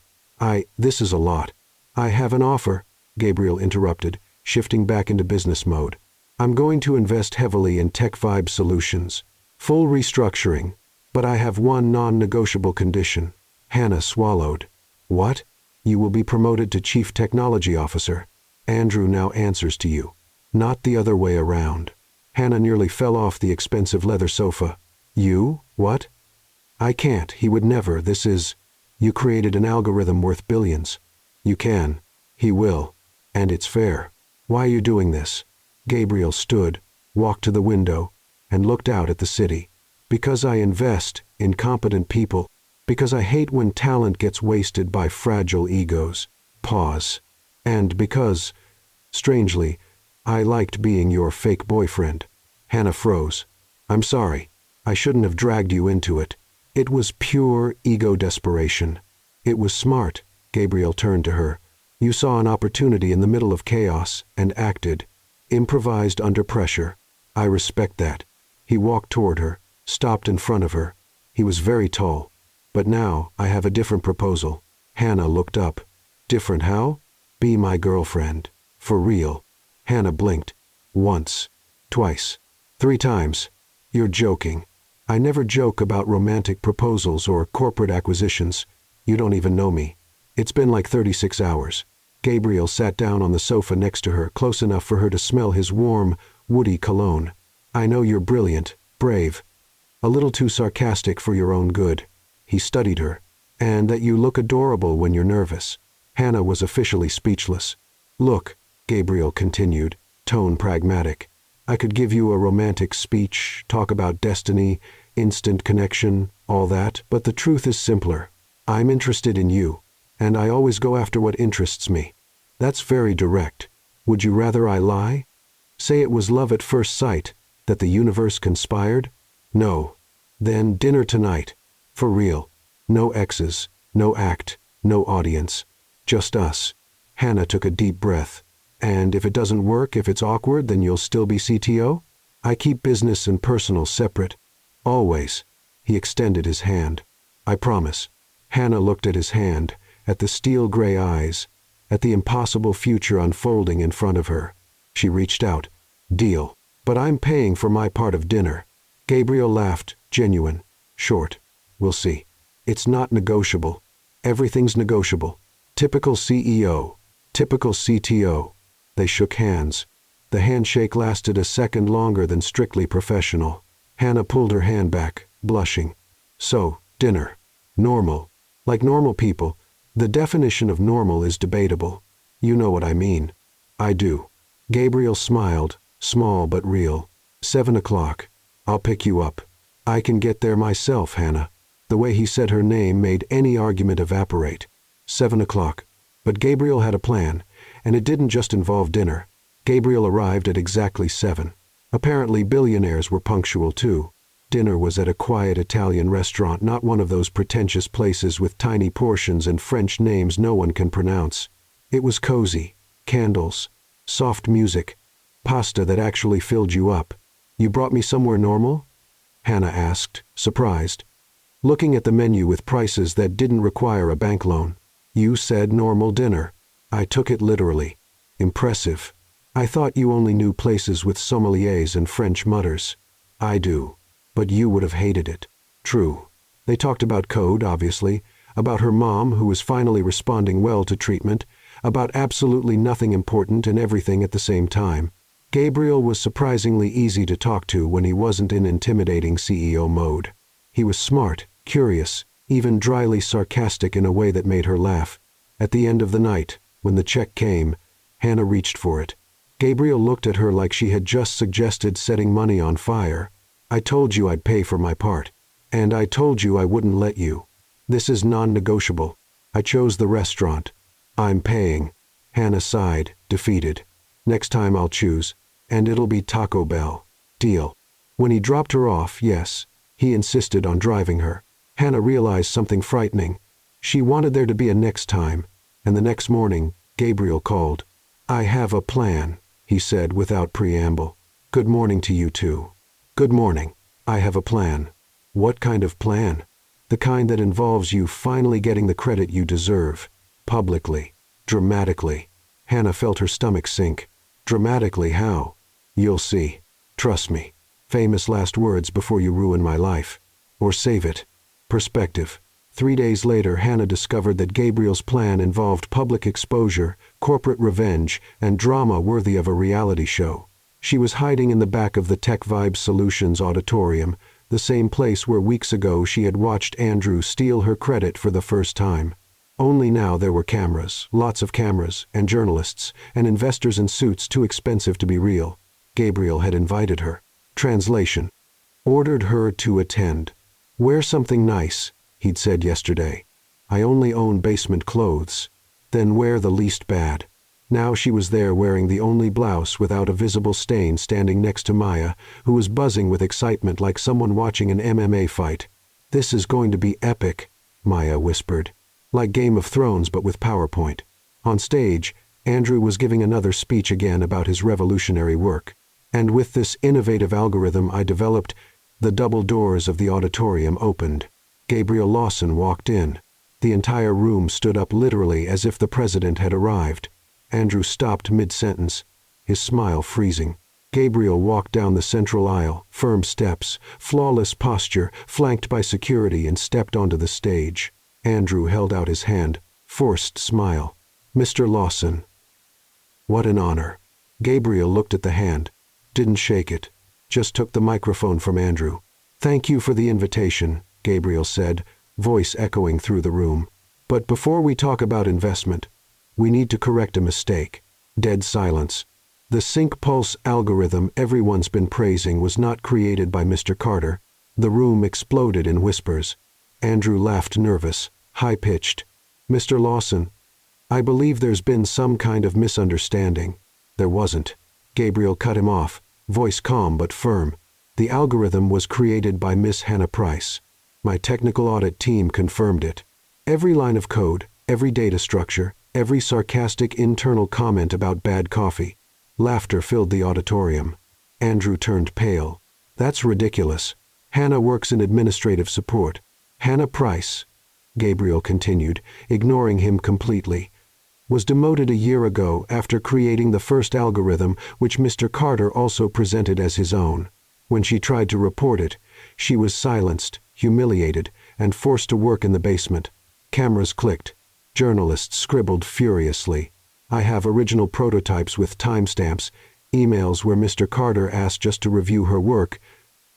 This is a lot." "I have an offer," Gabriel interrupted, shifting back into business mode. "I'm going to invest heavily in Tech Vibe Solutions. Full restructuring. But I have one non-negotiable condition." Hannah swallowed. "What?" "You will be promoted to Chief Technology Officer. Andrew now answers to you. Not the other way around." Hannah nearly fell off the expensive leather sofa. "You? What?" "I can't. He would never. This is... You created an algorithm worth billions. You can. He will. And it's fair. Why are you doing this?" Gabriel stood, walked to the window, and looked out at the city. "Because I invest in competent people. Because I hate when talent gets wasted by fragile egos." Pause. "And because, strangely, I liked being your fake boyfriend." Hannah froze. "I'm sorry. I shouldn't have dragged you into it. It was pure ego desperation." "It was smart." Gabriel turned to her. "You saw an opportunity in the middle of chaos and acted. Improvised under pressure. I respect that." He walked toward her, stopped in front of her. He was very tall. "But now I have a different proposal." Hannah looked up. "Different how?" "Be my girlfriend. For real." Hannah blinked. "Once. Twice. 3 times. You're joking." "I never joke about romantic proposals or corporate acquisitions. You don't even know me." "It's been like 36 hours." Gabriel sat down on the sofa next to her, close enough for her to smell his warm, woody cologne. "I know you're brilliant, brave, a little too sarcastic for your own good." He studied her. "And that you look adorable when you're nervous." Hannah was officially speechless. "Look," Gabriel continued, tone pragmatic. "I could give you a romantic speech, talk about destiny, instant connection, all that, but the truth is simpler. I'm interested in you, and I always go after what interests me. That's very direct. Would you rather I lie? Say it was love at first sight, that the universe conspired? No. Then dinner tonight. For real. No exes, no act, no audience. Just us." Hannah took a deep breath. "And if it doesn't work, if it's awkward, then you'll still be CTO? I keep business and personal separate. Always." He extended his hand. "I promise." Hannah looked at his hand, at the steel-gray eyes, at the impossible future unfolding in front of her. She reached out. "Deal. But I'm paying for my part of dinner." Gabriel laughed, genuine, short. "We'll see. It's not negotiable. Everything's negotiable. Typical CEO. Typical CTO." They shook hands. The handshake lasted a second longer than strictly professional. Hannah pulled her hand back, blushing. "So, dinner. Normal. Like normal people. The definition of normal is debatable. You know what I mean." "I do." Gabriel smiled, small but real. 7 o'clock. I'll pick you up. I can get there myself, Hannah." The way he said her name made any argument evaporate. 7 o'clock. But Gabriel had a plan, and it didn't just involve dinner. Gabriel arrived at exactly 7. Apparently billionaires were punctual too. Dinner was at a quiet Italian restaurant, not one of those pretentious places with tiny portions and French names no one can pronounce. It was cozy. Candles. Soft music. Pasta that actually filled you up. "You brought me somewhere normal?" Hannah asked, surprised. Looking at the menu with prices that didn't require a bank loan. "You said normal dinner." I took it literally. "Impressive. I thought you only knew places with sommeliers and French mutters." "I do. But you would have hated it." "True." They talked about code, obviously, about her mom who was finally responding well to treatment, about absolutely nothing important and everything at the same time. Gabriel was surprisingly easy to talk to when he wasn't in intimidating CEO mode. He was smart, curious, even dryly sarcastic in a way that made her laugh. At the end of the night, when the check came, Hannah reached for it. Gabriel looked at her like she had just suggested setting money on fire. "I told you I'd pay for my part. And I told you I wouldn't let you. This is non-negotiable. I chose the restaurant. I'm paying." Hannah sighed, defeated. "Next time I'll choose. And it'll be Taco Bell. Deal." When he dropped her off, yes, he insisted on driving her. Hannah realized something frightening. She wanted there to be a next time, and the next morning, Gabriel called. "I have a plan," he said without preamble. "Good morning to you too." "Good morning. I have a plan." "What kind of plan?" "The kind that involves you finally getting the credit you deserve. Publicly. Dramatically." Hannah felt her stomach sink. "Dramatically how?" "You'll see. Trust me. Famous last words before you ruin my life. Or save it." Perspective. 3 days later, Hannah discovered that Gabriel's plan involved public exposure, corporate revenge, and drama worthy of a reality show. She was hiding in the back of the Tech Vibe Solutions auditorium, the same place where weeks ago she had watched Andrew steal her credit for the first time. Only now there were cameras, lots of cameras, and journalists, and investors in suits too expensive to be real. Gabriel had invited her. Translation. Ordered her to attend. "Wear something nice," he'd said yesterday. "I only own basement clothes." Then wear the least bad. Now she was there wearing the only blouse without a visible stain, standing next to Maya, who was buzzing with excitement like someone watching an MMA fight. "This is going to be epic," Maya whispered. "Like Game of Thrones but with PowerPoint." On stage, Andrew was giving another speech again about his revolutionary work. "And with this innovative algorithm I developed," the double doors of the auditorium opened. Gabriel Lawson walked in. The entire room stood up literally as if the president had arrived. Andrew stopped mid-sentence, his smile freezing. Gabriel walked down the central aisle, firm steps, flawless posture, flanked by security, and stepped onto the stage. Andrew held out his hand, forced smile. "Mr. Lawson." What an honor. Gabriel looked at the hand, didn't shake it, just took the microphone from Andrew. "Thank you for the invitation," Gabriel said, voice echoing through the room. "But before we talk about investment, We need to correct a mistake. Dead silence. The sync pulse algorithm everyone's been praising was not created by Mr. Carter. The room exploded in whispers. Andrew laughed, nervous, high-pitched. Mr. Lawson, I believe there's been some kind of misunderstanding. There wasn't. Gabriel cut him off, voice calm but firm. The algorithm was created by Miss Hannah Price. My technical audit team confirmed it. Every line of code, every data structure, every sarcastic internal comment about bad coffee. Laughter filled the auditorium. Andrew turned pale. That's ridiculous. Hannah works in administrative support. Hannah Price, Gabriel continued, ignoring him completely, was demoted a year ago after creating the first algorithm which Mr. Carter also presented as his own. When she tried to report it, she was silenced, humiliated, and forced to work in the basement. Cameras clicked. Journalists scribbled furiously. I have original prototypes with timestamps, emails where Mr. Carter asked just to review her work,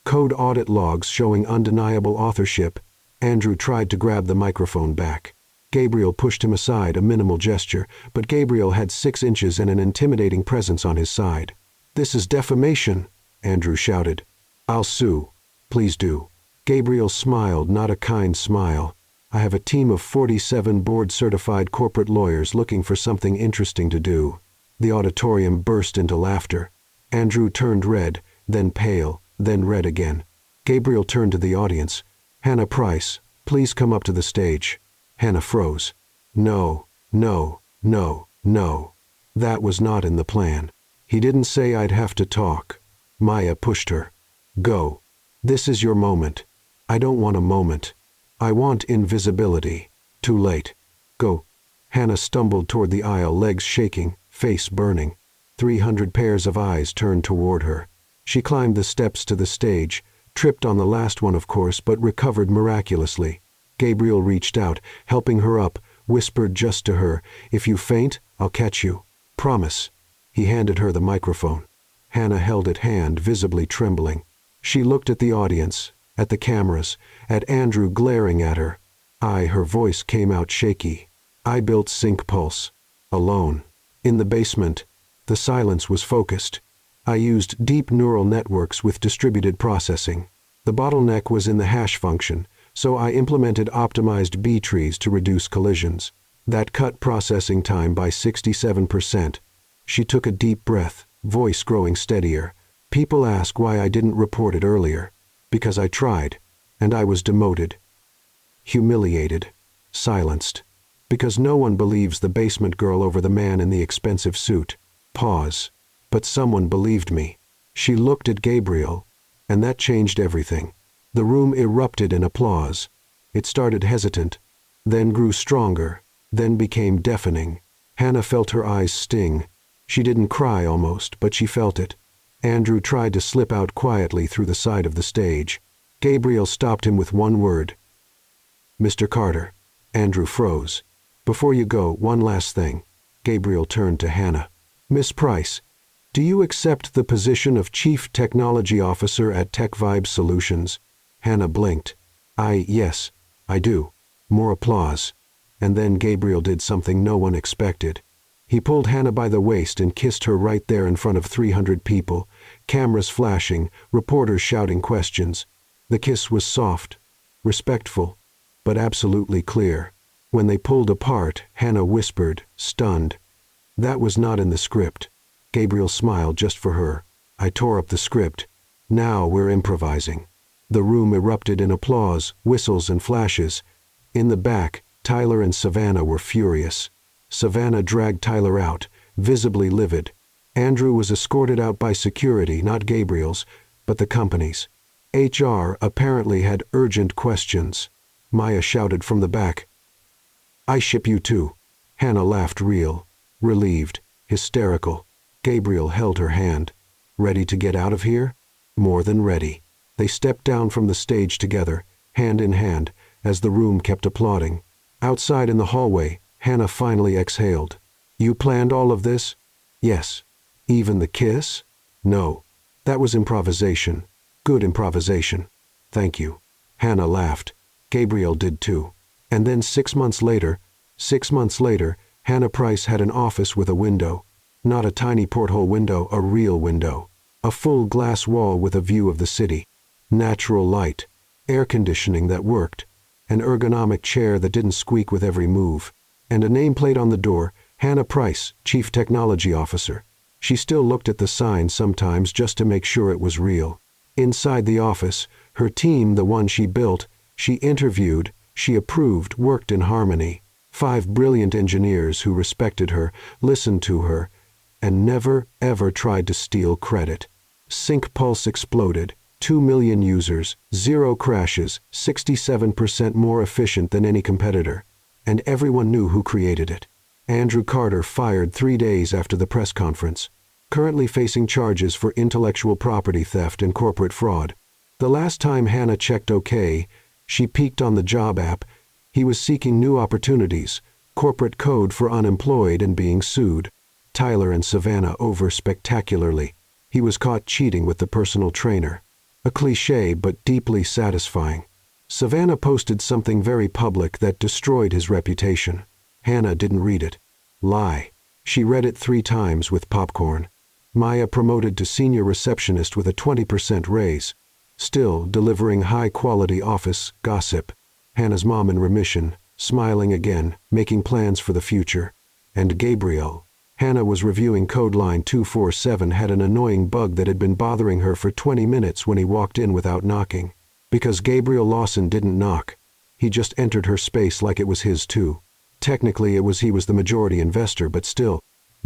code audit logs showing undeniable authorship. Andrew tried to grab the microphone back. Gabriel pushed him aside, a minimal gesture, but Gabriel had 6 inches and an intimidating presence on his side. This is defamation, Andrew shouted. I'll sue. Please do. Gabriel smiled, not a kind smile. I have a team of 47 board-certified corporate lawyers looking for something interesting to do. The auditorium burst into laughter. Andrew turned red, then pale, then red again. Gabriel turned to the audience. Hannah Price, please come up to the stage. Hannah froze. No, no, no, no. That was not in the plan. He didn't say I'd have to talk. Maya pushed her. Go. This is your moment. I don't want a moment. I want invisibility. Too late. Go. Hannah stumbled toward the aisle, legs shaking, face burning. 300 pairs of eyes turned toward her. She climbed the steps to the stage, tripped on the last one of course, but recovered miraculously. Gabriel reached out, helping her up, whispered just to her, if you faint, I'll catch you. Promise. He handed her the microphone. Hannah held it hand, visibly trembling. She looked at the audience, at the cameras, at Andrew glaring at her. Her voice came out shaky. I built Sync Pulse. Alone. In the basement. The silence was focused. I used deep neural networks with distributed processing. The bottleneck was in the hash function, so I implemented optimized B-trees to reduce collisions. That cut processing time by 67%. She took a deep breath, voice growing steadier. People ask why I didn't report it earlier. Because I tried, and I was demoted. Humiliated. Silenced. Because no one believes the basement girl over the man in the expensive suit. Pause. But someone believed me. She looked at Gabriel, and that changed everything. The room erupted in applause. It started hesitant, then grew stronger, then became deafening. Hannah felt her eyes sting. She didn't cry almost, but she felt it. Andrew tried to slip out quietly through the side of the stage. Gabriel stopped him with one word. Mr. Carter. Andrew froze. Before you go, one last thing. Gabriel turned to Hannah. Miss Price, do you accept the position of Chief Technology Officer at Tech Vibe Solutions? Hannah blinked. Yes, I do. More applause. And then Gabriel did something no one expected. He pulled Hannah by the waist and kissed her right there in front of 300 people, cameras flashing, reporters shouting questions. The kiss was soft, respectful, but absolutely clear. When they pulled apart, Hannah whispered, stunned. That was not in the script. Gabriel smiled just for her. I tore up the script. Now we're improvising. The room erupted in applause, whistles and flashes. In the back, Tyler and Savannah were furious. Savannah dragged Tyler out, visibly livid. Andrew was escorted out by security, not Gabriel's, but the company's. HR apparently had urgent questions. Maya shouted from the back. I ship you too. Hannah laughed real, relieved, hysterical. Gabriel held her hand. Ready to get out of here? More than ready. They stepped down from the stage together, hand in hand, as the room kept applauding. Outside in the hallway, Hannah finally exhaled. You planned all of this? Yes. Even the kiss? No. That was improvisation. Good improvisation. Thank you. Hannah laughed. Gabriel did too. And then 6 months later, Hannah Price had an office with a window. Not a tiny porthole window, a real window. A full glass wall with a view of the city. Natural light. Air conditioning that worked. An ergonomic chair that didn't squeak with every move. And a nameplate on the door, Hannah Price, Chief Technology Officer. She still looked at the sign sometimes just to make sure it was real. Inside the office, her team, the one she built, she interviewed, she approved, worked in harmony. 5 brilliant engineers who respected her, listened to her, and never, ever tried to steal credit. Sync Pulse exploded. 2 million users, 0 crashes, 67% more efficient than any competitor. And everyone knew who created it. Andrew Carter fired 3 days after the press conference. Currently facing charges for intellectual property theft and corporate fraud. The last time Hannah checked OK, she peeked on the job app. He was seeking new opportunities, corporate code for unemployed and being sued. Tyler and Savannah over spectacularly. He was caught cheating with the personal trainer. A cliché, but deeply satisfying. Savannah posted something very public that destroyed his reputation. Hannah didn't read it. Lie. She read it 3 times with popcorn. Maya promoted to senior receptionist with a 20% raise. Still delivering high-quality office gossip. Hannah's mom in remission, smiling again, making plans for the future. And Gabriel. Hannah was reviewing code line 247 had an annoying bug that had been bothering her for 20 minutes when he walked in without knocking. Because Gabriel Lawson didn't knock. He just entered her space like it was his too. Technically he was the majority investor, but still.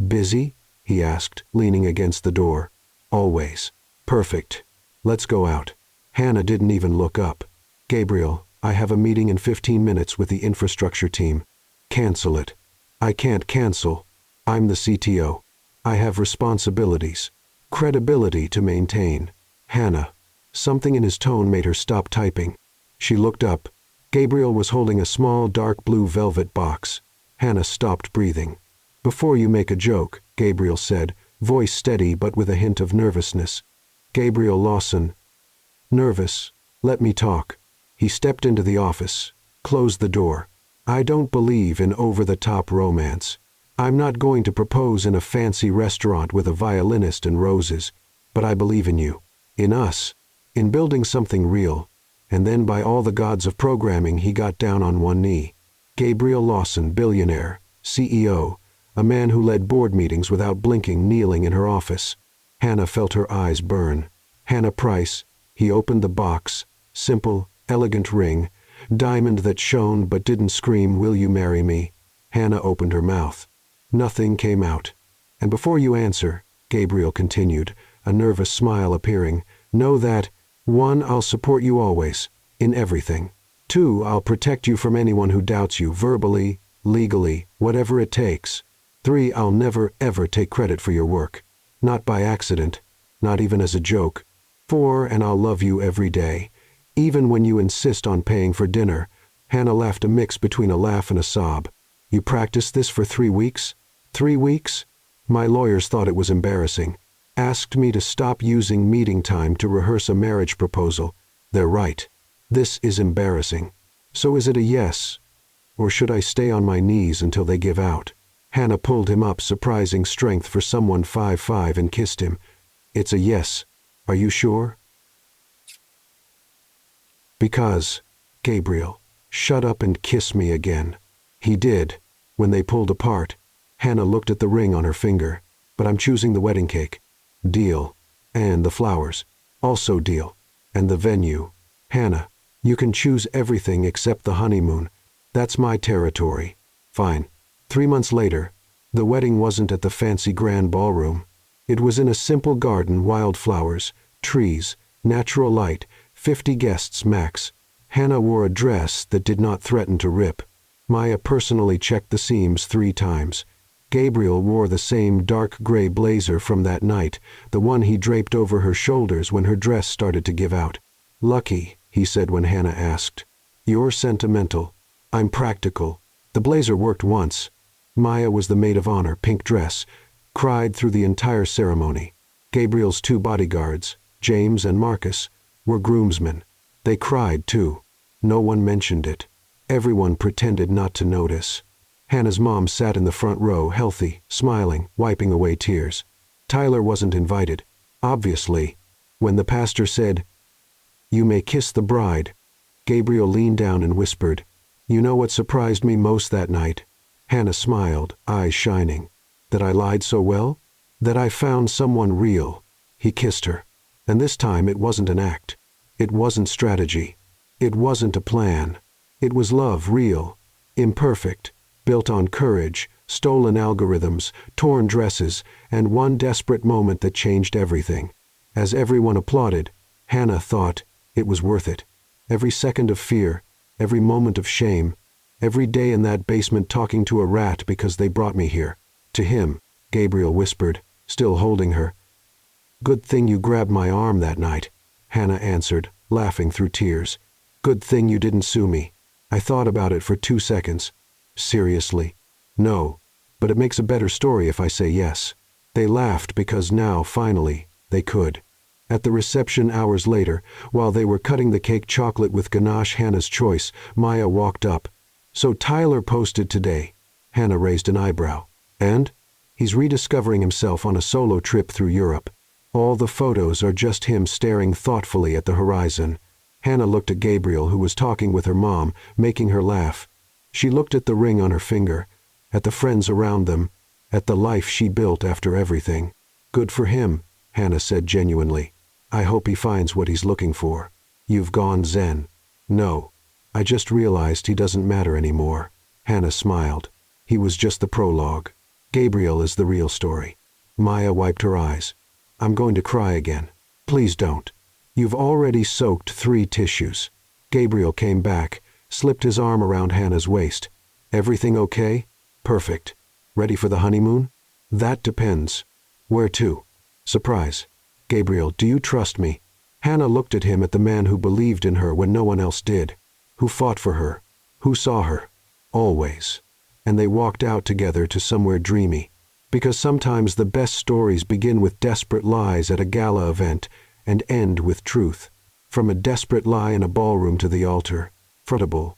Busy? He asked, leaning against the door. Always. Perfect. Let's go out. Hannah didn't even look up. Gabriel, I have a meeting in 15 minutes with the infrastructure team. Cancel it. I can't cancel. I'm the CTO. I have responsibilities. Credibility to maintain. Hannah. Something in his tone made her stop typing. She looked up. Gabriel was holding a small dark blue velvet box. Hannah stopped breathing. Before you make a joke, Gabriel said, voice steady but with a hint of nervousness. Gabriel Lawson. Nervous. Let me talk. He stepped into the office, closed the door. I don't believe in over-the-top romance. I'm not going to propose in a fancy restaurant with a violinist and roses, but I believe in you, in us, in building something real. And then by all the gods of programming, he got down on one knee. Gabriel Lawson, billionaire, CEO, a man who led board meetings without blinking, kneeling in her office. Hannah felt her eyes burn. Hannah Price. He opened the box. Simple, elegant ring. Diamond that shone but didn't scream, will you marry me? Hannah opened her mouth. Nothing came out. And before you answer, Gabriel continued, a nervous smile appearing, know that, 1, I'll support you always, in everything. 2, I'll protect you from anyone who doubts you, verbally, legally, whatever it takes. 3, I'll never, ever take credit for your work. Not by accident, not even as a joke. 4, and I'll love you every day, even when you insist on paying for dinner. Hannah laughed, a mix between a laugh and a sob. You practiced this for 3 weeks? 3 weeks? My lawyers thought it was embarrassing. Asked me to stop using meeting time to rehearse a marriage proposal. They're right. This is embarrassing. So is it a yes? Or should I stay on my knees until they give out? Hannah pulled him up, surprising strength for someone 5'5", and kissed him. It's a yes. Are you sure? Because, Gabriel, shut up and kiss me again. He did. When they pulled apart, Hannah looked at the ring on her finger. But I'm choosing the wedding cake. Deal. And the flowers. Also deal. And the venue. Hannah, you can choose everything except the honeymoon. That's my territory. Fine. 3 months later, the wedding wasn't at the fancy grand ballroom. It was in a simple garden, wildflowers, trees, natural light, 50 guests max. Hannah wore a dress that did not threaten to rip. Maya personally checked the seams 3 times. Gabriel wore the same dark gray blazer from that night, the one he draped over her shoulders when her dress started to give out. Lucky, he said when Hannah asked. You're sentimental. I'm practical. The blazer worked once. Maya was the maid of honor, pink dress, cried through the entire ceremony. Gabriel's 2 bodyguards, James and Marcus, were groomsmen. They cried too. No one mentioned it. Everyone pretended not to notice. Hannah's mom sat in the front row, healthy, smiling, wiping away tears. Tyler wasn't invited. Obviously. When the pastor said, "You may kiss the bride," Gabriel leaned down and whispered, "You know what surprised me most that night?" Hannah smiled, eyes shining. "That I lied so well? That I found someone real." He kissed her. And this time it wasn't an act. It wasn't strategy. It wasn't a plan. It was love, real, imperfect, built on courage, stolen algorithms, torn dresses, and one desperate moment that changed everything. As everyone applauded, Hannah thought it was worth it. Every second of fear, every moment of shame, every day in that basement talking to a rat because they brought me here. To him, Gabriel whispered, still holding her. "Good thing you grabbed my arm that night," Hannah answered, laughing through tears. "Good thing you didn't sue me. I thought about it for 2 seconds. Seriously? No. But it makes a better story if I say yes." They laughed because now, finally, they could. At the reception hours later, while they were cutting the cake chocolate with ganache Hannah's choice, Maya walked up. "So Tyler posted today." Hannah raised an eyebrow. "And?" "He's rediscovering himself on a solo trip through Europe. All the photos are just him staring thoughtfully at the horizon." Hannah looked at Gabriel, who was talking with her mom, making her laugh. She looked at the ring on her finger, at the friends around them, at the life she built after everything. "Good for him," Hannah said genuinely. "I hope he finds what he's looking for." "You've gone zen." "No. I just realized he doesn't matter anymore." Hannah smiled. "He was just the prologue. Gabriel is the real story." Maya wiped her eyes. "I'm going to cry again." "Please don't. You've already soaked 3 tissues." Gabriel came back, slipped his arm around Hannah's waist. "Everything okay?" "Perfect. Ready for the honeymoon?" "That depends." "Where to?" "Surprise." "Gabriel, do you trust me?" Hannah looked at him, at the man who believed in her when no one else did, who fought for her, who saw her. Always. And they walked out together to somewhere dreamy. Because sometimes the best stories begin with desperate lies at a gala event and end with truth. From a desperate lie in a ballroom to the altar. Fruitable.